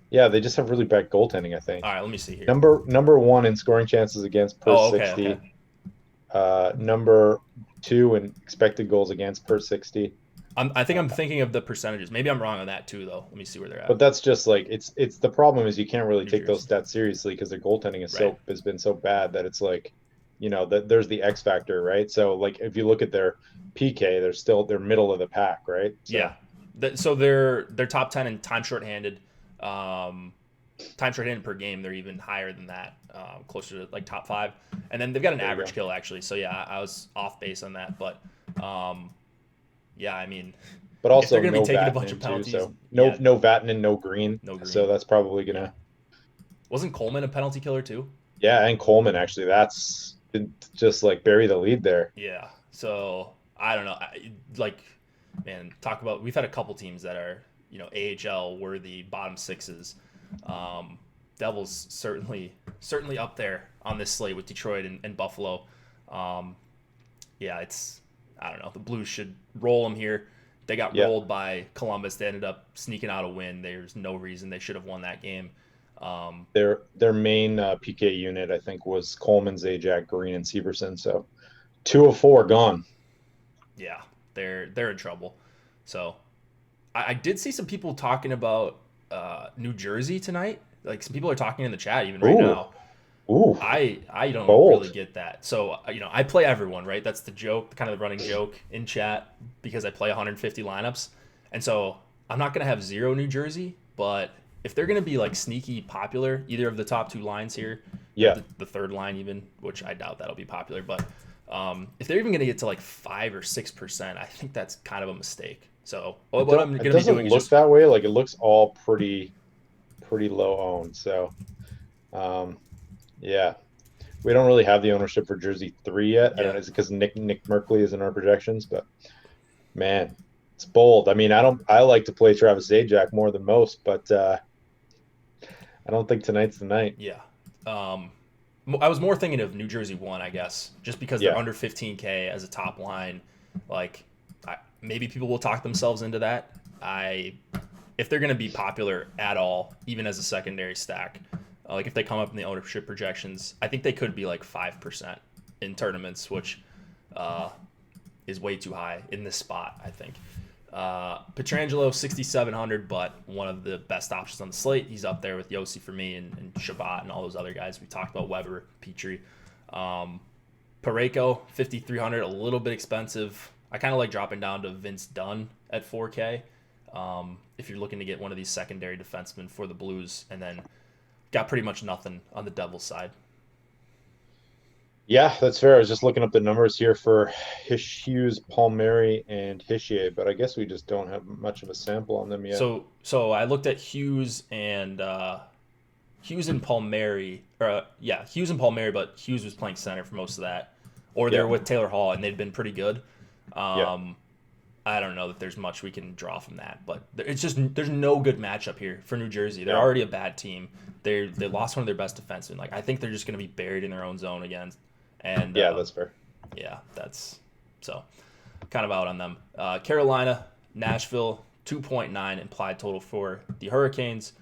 Yeah, they just have really bad goaltending, I think. All right, let me see here. Number 1 in scoring chances against per 60. number 2 in expected goals against per 60. I think I'm thinking of the percentages. Maybe I'm wrong on that too, though. Let me see where they're But at. that's just like it's the problem is you can't really New take those Jersey. stats seriously because their goaltending is Right. has been so bad that it's like, that there's the X factor, right? So like if you look at their PK, they're middle of the pack, right? Yeah. So So they're top 10 in time shorthanded. Um, time shorthanded per game. They're even higher than that, closer to like top 5. And then they've got an there you average go. kill actually. So yeah, I was off base on that, but um, yeah, I mean, But if they're also gonna be no taking a bunch of Vatanen too. penalties, So yeah, no Vatanen, no Green. no So Green. that's probably Yeah. gonna Wasn't Coleman a penalty killer too? yeah, and Coleman actually. That's just like bury the lead there. Yeah. So I don't know. Like, man, talk about. We've had a couple teams that are AHL worthy bottom sixes. Um, Devils certainly up there on this slate with Detroit and Buffalo. Um, yeah, it's I don't know. The Blues should roll them here. They got Yeah. rolled by Columbus. They ended up sneaking out a win. There's no reason they should have won that game. Um, Their main PK unit, I think, was Coleman, Zajac, Green, and Severson. So 2 of 4 gone. yeah, they're in trouble. So I did see some people talking about New Jersey tonight. Like some people are talking in the chat even right Ooh, now. ooh, I don't really bold. get that. So I play everyone, right? That's the joke, kind of the running joke in chat because I play 150 lineups, and so I'm not gonna have zero New Jersey, but if they're gonna be like sneaky popular, either of the top 2 lines here, or Yeah. the third line even, which I doubt that'll be popular, but if they're even gonna get to like 5 or 6%, I think that's kind of a mistake. So what I'm It gonna be doesn't doing is look just that way. Like it looks all pretty low owned. So um, yeah, we don't really have the ownership for Jersey 3 yet. I don't yeah. know, is it because Nick Merkley is in our projections? But man, it's bold. I mean, I like to play Travis Zajac more than most, but I don't think tonight's the night. Yeah. Um, I was more thinking of New Jersey one, I guess, just because they're Yeah. under 15K as a top line. Like, maybe people will talk themselves into that. If they're going to be popular at all, even as a secondary stack, like if they come up in the ownership projections, I think they could be like 5% in tournaments, which uh, is way too high in this spot, I think. Petrangelo, 6,700, but one of the best options on the slate. He's up there with Yossi for me and Shabbat and all those other guys. We talked about Weber, Petrie. Pareko, 5,300, a little bit expensive. I kind of like dropping down to Vince Dunn at 4K if you're looking to get one of these secondary defensemen for the Blues, and then got pretty much nothing on the Devils side. Yeah, that's fair. I was just looking up the numbers here for Hughes, Palmieri, and Hischier, but I guess we just don't have much of a sample on them yet. So I looked at Hughes and Palmieri, Hughes and Palmieri, but Hughes was playing center for most of that, or they're Yeah, with Taylor Hall, and they'd been pretty good. yeah, Um, I don't know that there's much we can draw from that, but it's just there's no good matchup here for New Jersey. They're no, already a bad team. They lost one of their best defensemen. Like I think they're just going to be buried in their own zone again, and yeah, that's fair. yeah, that's so kind of out on them. Carolina, Nashville, 2.9 implied total for the Hurricanes,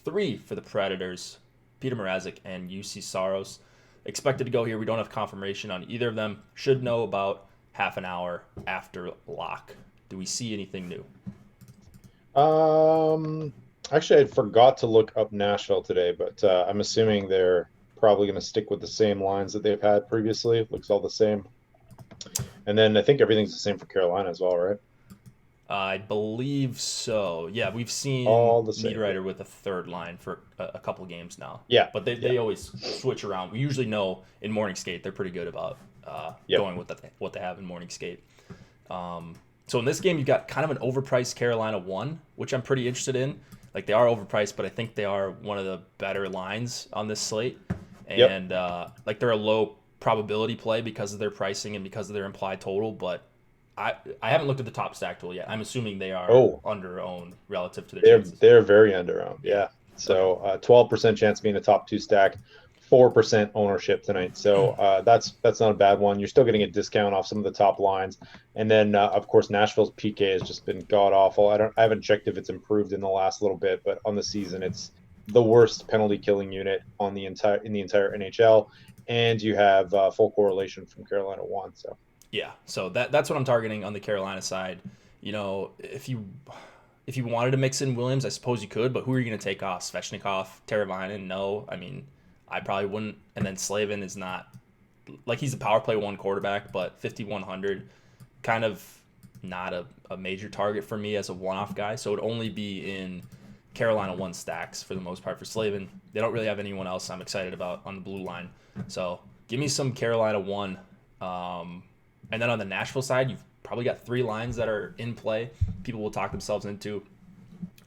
3 for the Predators. Peter Mrazek and UC Saros expected to go here. We don't have confirmation on either of them. Should know about half an hour after lock. Do we see anything new? Um, Actually, I forgot to look up Nashville today, but I'm assuming they're probably going to stick with the same lines that they've had previously. It looks all the same. And then I think everything's the same for Carolina as well, right? I believe so. Yeah, we've seen All the same. Niederreiter with a third line for a couple games now. Yeah, But yeah, they always switch around. We usually know in morning skate they're pretty good about yep. going with what they have in morning skate. So in this game, you've got kind of an overpriced Carolina 1, which I'm pretty interested in. Like they are overpriced, but I think they are one of the better lines on this slate. Yep. And like they're a low probability play because of their pricing and because of their implied total, but I haven't looked at the top stack tool yet. I'm assuming they are Oh, under owned relative to their they're chances. they're very underowned. Yeah. Yeah. So 12% chance being a top 2 stack, 4% ownership tonight. So that's not a bad one. You're still getting a discount off some of the top lines, and then of course Nashville's PK has just been god awful. I haven't checked if it's improved in the last little bit, but on the season it's the worst penalty killing unit in the entire NHL. and you have full correlation from Carolina 1. So Yeah, so that's what I'm targeting on the Carolina side. If you wanted to mix in Williams, I suppose you could, but who are you going to take off? Svechnikov, Teravainen? No, I mean, I probably wouldn't. And then Slavin is not like he's a power play one quarterback, but 5,100, kind of not a major target for me as a one-off guy. So it would only be in Carolina 1 stacks for the most part for Slavin. They don't really have anyone else I'm excited about on the blue line. So give me some Carolina 1. And then on the Nashville side, you've probably got 3 lines that are in play. People will talk themselves into.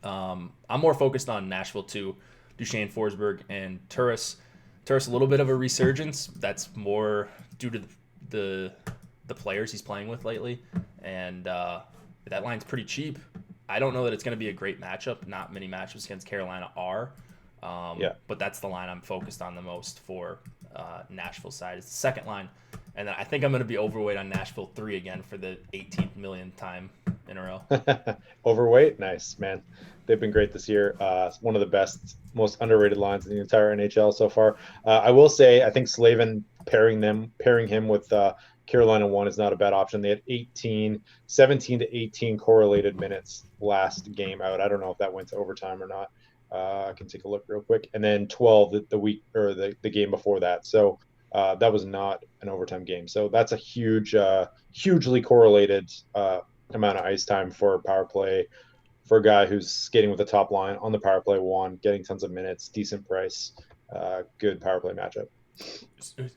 I'm more focused on Nashville 2, Duchesne, Forsberg, and Turris. Turris, a little bit of a resurgence. That's more due to the players he's playing with lately. And that line's pretty cheap. I don't know that it's going to be a great matchup. Not many matchups against Carolina are. But that's the line I'm focused on the most for Nashville side. It's the second line. And then I think I'm going to be overweight on Nashville 3 again for the 18th millionth time in a row. Overweight? Nice, man. They've been great this year. One of the best, most underrated lines in the entire NHL so far. I will say, I think Slavin pairing him with Carolina 1 is not a bad option. They had 17 to 18 correlated minutes last game out. I don't know if that went to overtime or not. I can take a look real quick. And then 12 the week or the game before that. So that was not an overtime game. So that's a hugely correlated amount of ice time for power play for a guy who's skating with the top line on the power play 1, getting tons of minutes, decent price, good power play matchup.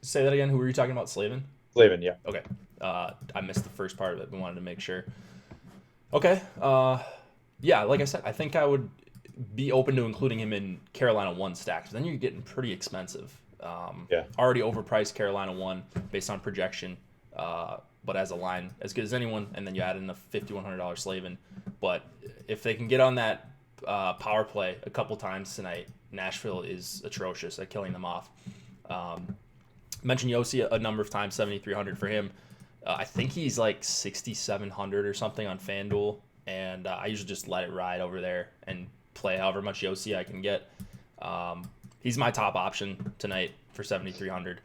Say that again. Who were you talking about? Slavin? Slavin, yeah. Okay. I missed the first part of it, but wanted to make sure. Okay. Yeah, like I said, I think I would be open to including him in Carolina 1 stacks. But then you're getting pretty expensive. Already overpriced Carolina 1 based on projection, but as a line, as good as anyone. And then you add in the $5,100 Slavin. But if they can get on that power play a couple times tonight, Nashville is atrocious at killing them off. Mentioned Yossi a number of times, 7,300 for him. I think he's like 6,700 or something on FanDuel, and I usually just let it ride over there and play however much Yossi I can get. He's my top option tonight for 7,300,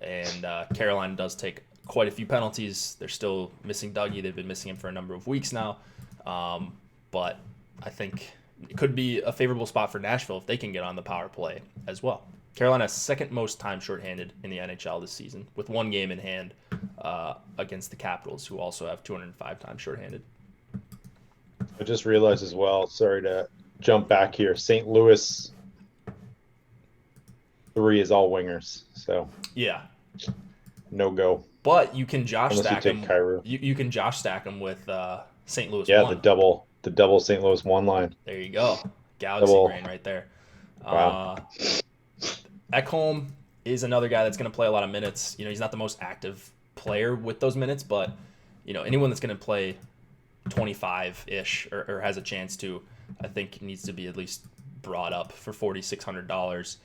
and Carolina does take quite a few penalties. They're still missing Dougie. They've been missing him for a number of weeks now, but I think it could be a favorable spot for Nashville if they can get on the power play as well. Carolina's second most time shorthanded in the NHL this season, with 1 game in hand against the Capitals, who also have 205 times shorthanded. I just realized as well, sorry to jump back here, St. Louis 3 is all wingers, so yeah, no go. But you can Josh Unless stack you take them. Kyrou. You can Josh stack them with St. Louis. Yeah, 1. the double St. Louis 1 line. There you go, Galaxy brain right there. Wow. Ekholm is another guy that's going to play a lot of minutes. He's not the most active player with those minutes, but anyone that's going to play 25-ish or has a chance to, I think needs to be at least brought up for $4,600.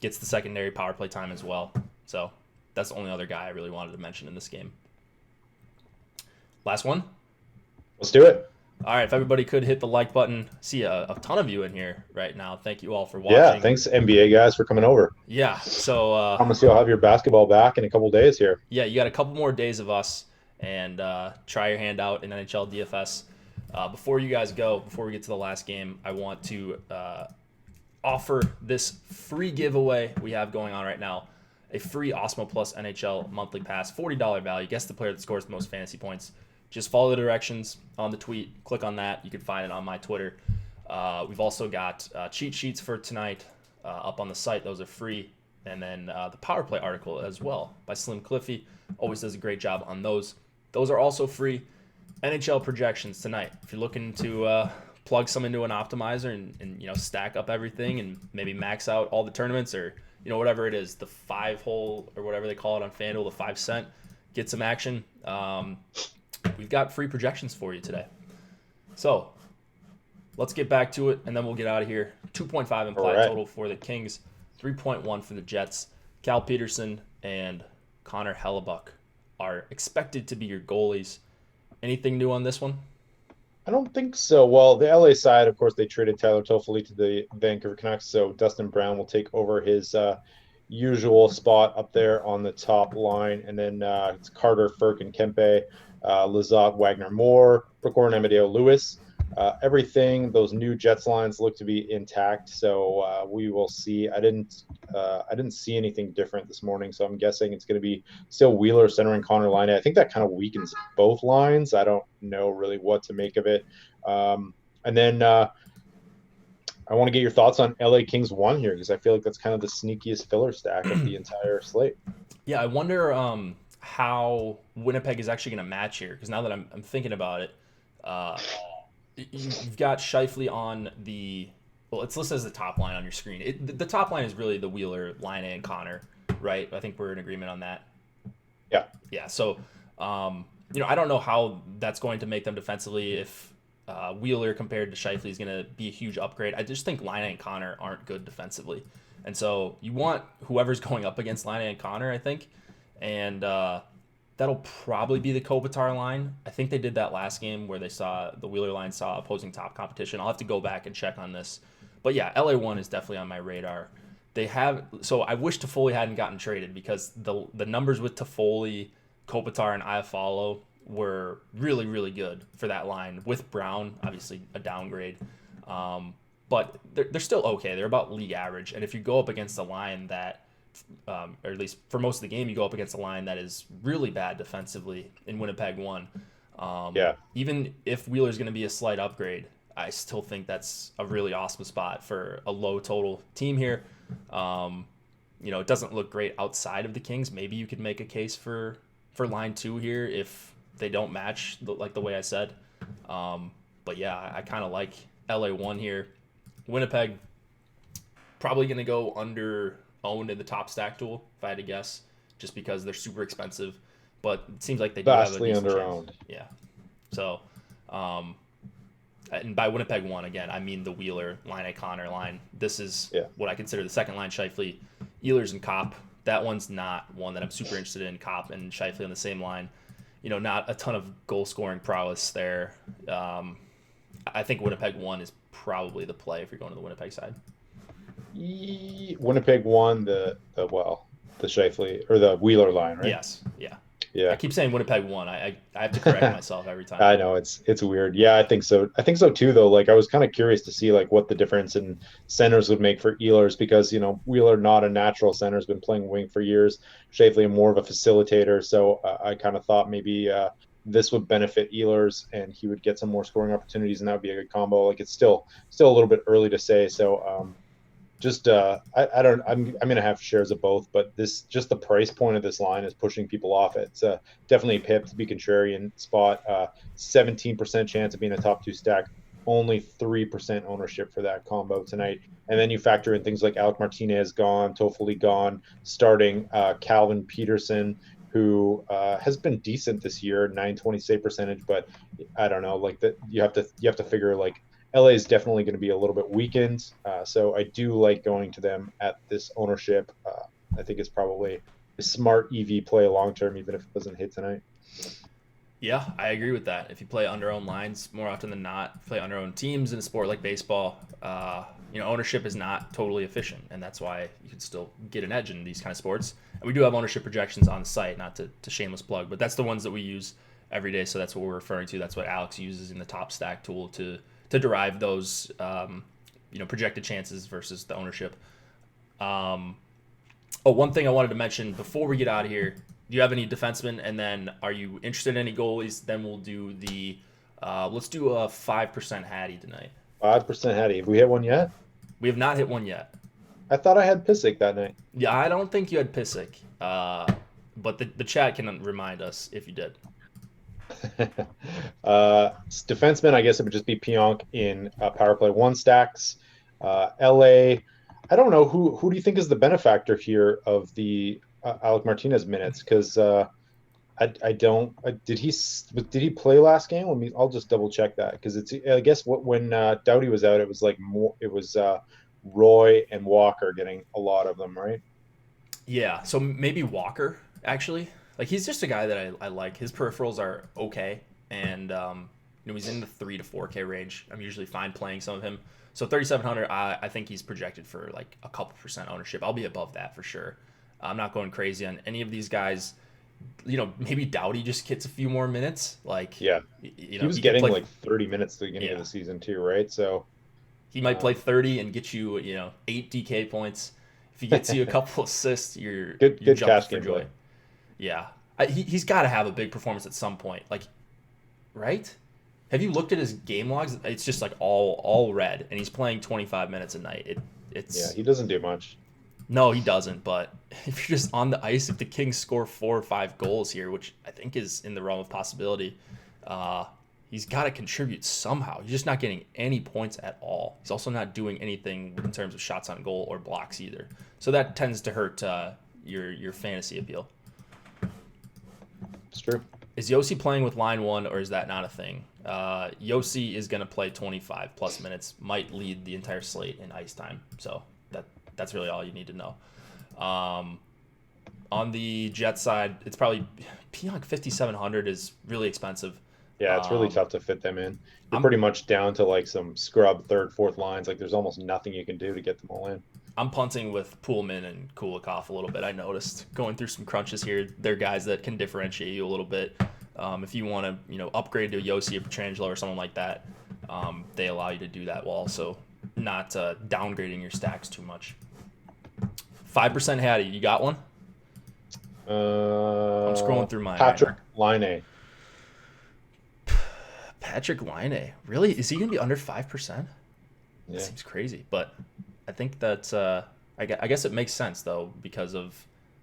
Gets the secondary power play time as well. So that's the only other guy I really wanted to mention in this game. Last one. Let's do it. All right, if everybody could hit the like button. See a ton of you in here right now. Thank you all for watching. Yeah, thanks NBA guys for coming over. Yeah, so promise you'll have your basketball back in a couple days here. Yeah, you got a couple more days of us, and try your hand out in NHL DFS. Before you guys go, before we get to the last game, I want to offer this free giveaway we have going on right now. A free Awesemo Plus NHL monthly pass, $40 value. Guess the player that scores the most fantasy points. Just follow the directions on the tweet. Click on that. You can find it on my Twitter. We've also got cheat sheets for tonight up on the site. Those are free. And then the Power Play article as well by Slim Cliffy. Always does a great job on those. Those are also free. NHL projections tonight. If you're looking to plug some into an optimizer and stack up everything and maybe max out all the tournaments or whatever it is, the 5-hole or whatever they call it on FanDuel, the 5 cent, get some action. We've got free projections for you today. So let's get back to it, and then we'll get out of here. 2.5 implied total for the Kings, 3.1 for the Jets. Cal Peterson and Connor Hellebuck are expected to be your goalies. Anything new on this one? I don't think so. Well, the LA side, of course, they traded Tyler Toffoli to the Vancouver Canucks, so Dustin Brown will take over his usual spot up there on the top line. And then it's Carter, Firk, and Kempe, Lizotte, Wagner, Moore, Prokhorov, Amadeo, Lewis. Everything, those new Jets lines look to be intact, so we will see. I didn't see anything different this morning, so I'm guessing it's going to be still Wheeler centering Connor Line. I think that kind of weakens both lines. I don't know really what to make of it. And then I want to get your thoughts on LA Kings 1 here, because I feel like that's kind of the sneakiest filler stack of the entire slate. Yeah, I wonder how Winnipeg is actually going to match here, because now that I'm thinking about it, you've got Scheifele on the, well, it's listed as the top line on your screen. The top line is really the Wheeler, Line, and Connor, right? I think we're in agreement on that. Yeah. Yeah. So, I don't know how that's going to make them defensively. If Wheeler compared to Scheifele is going to be a huge upgrade, I just think Line and Connor aren't good defensively, and so you want whoever's going up against Line and Connor, I think, and that'll probably be the Kopitar line. I think they did that last game where the Wheeler line saw opposing top competition. I'll have to go back and check on this. But yeah, LA1 is definitely on my radar. So I wish Toffoli hadn't gotten traded, because the numbers with Toffoli, Kopitar, and Iafallo were really, really good for that line. With Brown, obviously a downgrade. But they're still okay. They're about league average. And if you go up against a line that, or at least for most of the game, you go up against a line that is really bad defensively in Winnipeg 1. Even if Wheeler's going to be a slight upgrade, I still think that's a really awesome spot for a low total team here. It doesn't look great outside of the Kings. Maybe you could make a case for line 2 here if they don't match like the way I said. But yeah, I kind of like LA1 here. Winnipeg probably going to go under owned in the top stack tool, if I had to guess, just because they're super expensive. But it seems like they do vastly have a decent underowned. chance. Yeah. So, and by Winnipeg 1, again, I mean the Wheeler, Line, Connor line. This is what I consider the second line, Scheifele, Ehlers, and Kopp. That one's not one that I'm super interested in. Kopp and Scheifele on the same line. Not a ton of goal scoring prowess there. I think Winnipeg 1 is probably the play if you're going to the Winnipeg side. Winnipeg won the Scheifele or the Wheeler line, right? Yes. Yeah. Yeah. I keep saying Winnipeg 1. I have to correct myself every time. I know it's weird. Yeah, I think so. I think so too, though. Like, I was kind of curious to see like what the difference in centers would make for Ehlers, because Wheeler, not a natural center, has been playing wing for years. Scheifele more of a facilitator, so I kind of thought maybe this would benefit Ehlers and he would get some more scoring opportunities, and that would be a good combo. Like, it's still a little bit early to say. So I'm gonna have shares of both, but just the price point of this line is pushing people off it. It's definitely a pip to be contrarian spot. 17% chance of being a top 2 stack, only 3% ownership for that combo tonight. And then you factor in things like Alec Martinez gone, Toffoli gone, starting Calvin Peterson, who has been decent this year, 920 save percentage, but I don't know, like that you have to figure like LA is definitely going to be a little bit weakened, so I do like going to them at this ownership. I think it's probably a smart EV play long term, even if it doesn't hit tonight. Yeah, I agree with that. If you play under-owned lines more often than not, play under-owned teams in a sport like baseball, ownership is not totally efficient, and that's why you can still get an edge in these kind of sports. And we do have ownership projections on the site, not to shameless plug, but that's the ones that we use every day, so that's what we're referring to. That's what Alex uses in the top stack tool to derive those projected chances versus the ownership. One thing I wanted to mention before we get out of here: do you have any defensemen? And then, are you interested in any goalies? Then we'll do let's do a 5% Hattie tonight. 5% Hattie. Have we hit one yet? We have not hit one yet. I thought I had Pissick that night. Yeah, I don't think you had Pissick, but the chat can remind us if you did. Defenseman, I guess it would just be Pionk in power play 1 stacks. LA, I don't know who do you think is the benefactor here of the Alec Martinez minutes, because I don't. Did he play last game? I'll just double check that, because it's, I guess, when Doughty was out, it was like more. It was Roy and Walker getting a lot of them, right? Yeah, so maybe Walker actually. Like, he's just a guy that I like. His peripherals are okay, and he's in the 3 to 4K range. I'm usually fine playing some of him. So 3,700, I think he's projected for like a couple percent ownership. I'll be above that for sure. I'm not going crazy on any of these guys. Maybe Doughty just gets a few more minutes. Like, Yeah, he was getting like 30 minutes at the beginning of the season too, right? So he might play 30 and get you, 8 DK points. If he gets you a couple assists, you're good jumping cash for game joy. play. Yeah, he's got to have a big performance at some point. Like, right? Have you looked at his game logs? It's just like all red, and he's playing 25 minutes a night. It's he doesn't do much. No, he doesn't. But if you're just on the ice, if the Kings score 4 or 5 goals here, which I think is in the realm of possibility, he's got to contribute somehow. He's just not getting any points at all. He's also not doing anything in terms of shots on goal or blocks either. So that tends to hurt your fantasy appeal. It's true. Is Yossi playing with line one, or is that not a thing? Yossi is going to play 25 plus minutes, might lead the entire slate in ice time. So that's really all you need to know. On the Jet side, it's probably Pionk 5,700 is really expensive. Yeah, it's really tough to fit them in. They're pretty much down to like some scrub third, fourth lines. Like there's almost nothing you can do to get them all in. I'm punting with Pullman and Kulikov a little bit. I noticed going through some crunches here. They're guys that can differentiate you a little bit. If you want to, upgrade to Yossi or Petrangelo or someone like that, they allow you to do that while also not downgrading your stacks too much. 5% Hattie, you got one? I'm scrolling through mine. Patrick Laine. Patrick Laine, really? Is he gonna be under 5%? Yeah. That seems crazy, but I think that's I guess it makes sense though because of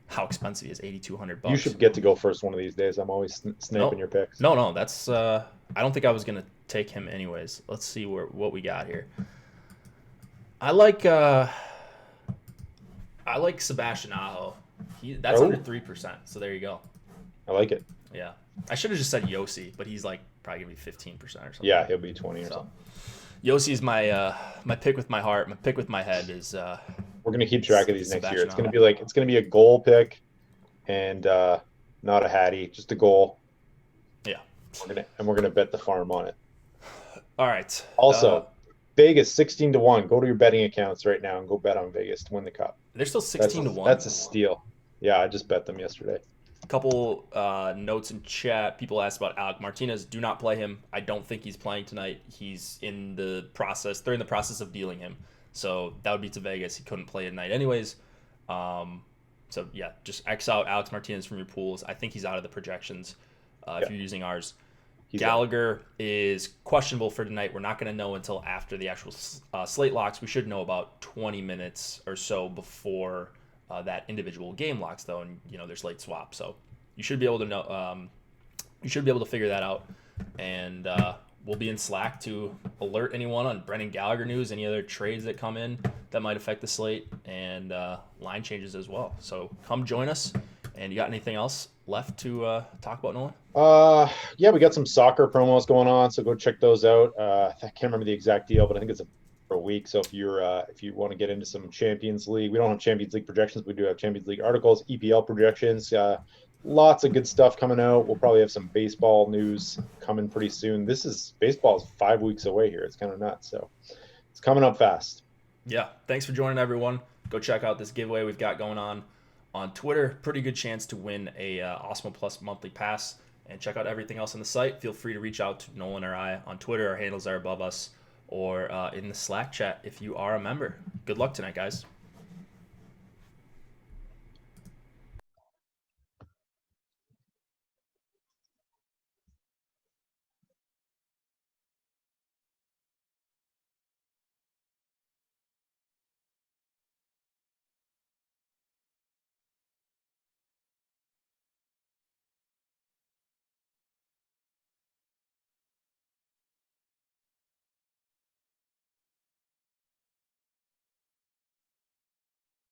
how expensive he is, $8,200. You should get to go first one of these days. I'm always sniping your picks. No, that's I don't think I was gonna take him anyways. Let's see what we got here. I like Sebastian Aho. That's under 3%. So there you go. I like it. Yeah, I should have just said Yossi, but he's like probably gonna be 15% or something. Yeah, he'll be 20 or something. Yossi's my pick with my heart. My pick with my head is. We're gonna keep track of these next year. It's gonna be a goal pick, and not a Hattie, just a goal. Yeah. We're gonna bet the farm on it. All right. Also, Vegas 16-1. Go to your betting accounts right now and go bet on Vegas to win the cup. They're still 16-1. That's a steal. Yeah, I just bet them yesterday. A couple notes in chat. People asked about Alec Martinez. Do not play him. I don't think he's playing tonight. He's in the process. They're in the process of dealing him. So that would be to Vegas. He couldn't play tonight anyways. So yeah, just X out Alex Martinez from your pools. I think he's out of the projections if you're using ours. Gallagher is questionable for tonight. We're not going to know until after the actual slate locks. We should know about 20 minutes or so before that individual game locks, though, and there's late swap. So you should be able to know. You should be able to figure that out, and we'll be in Slack to alert anyone on Brendan Gallagher news, any other trades that come in that might affect the slate, and line changes as well. So come join us. And you got anything else left to talk about, Nolan? Yeah, we got some soccer promos going on, so go check those out. I can't remember the exact deal, but I think it's for a week. So if you want to get into some Champions League, we don't have Champions League projections. We do have Champions League articles, EPL projections. Lots of good stuff coming out. We'll probably have some baseball news coming pretty soon. Baseball is 5 weeks away here. It's kind of nuts. So it's coming up fast. Yeah. Thanks for joining, everyone. Go check out this giveaway we've got going on Twitter. Pretty good chance to win a Awesemo Plus monthly pass. And check out everything else on the site. Feel free to reach out to Nolan or I on Twitter. Our handles are above us, or in the Slack chat if you are a member. Good luck tonight, guys.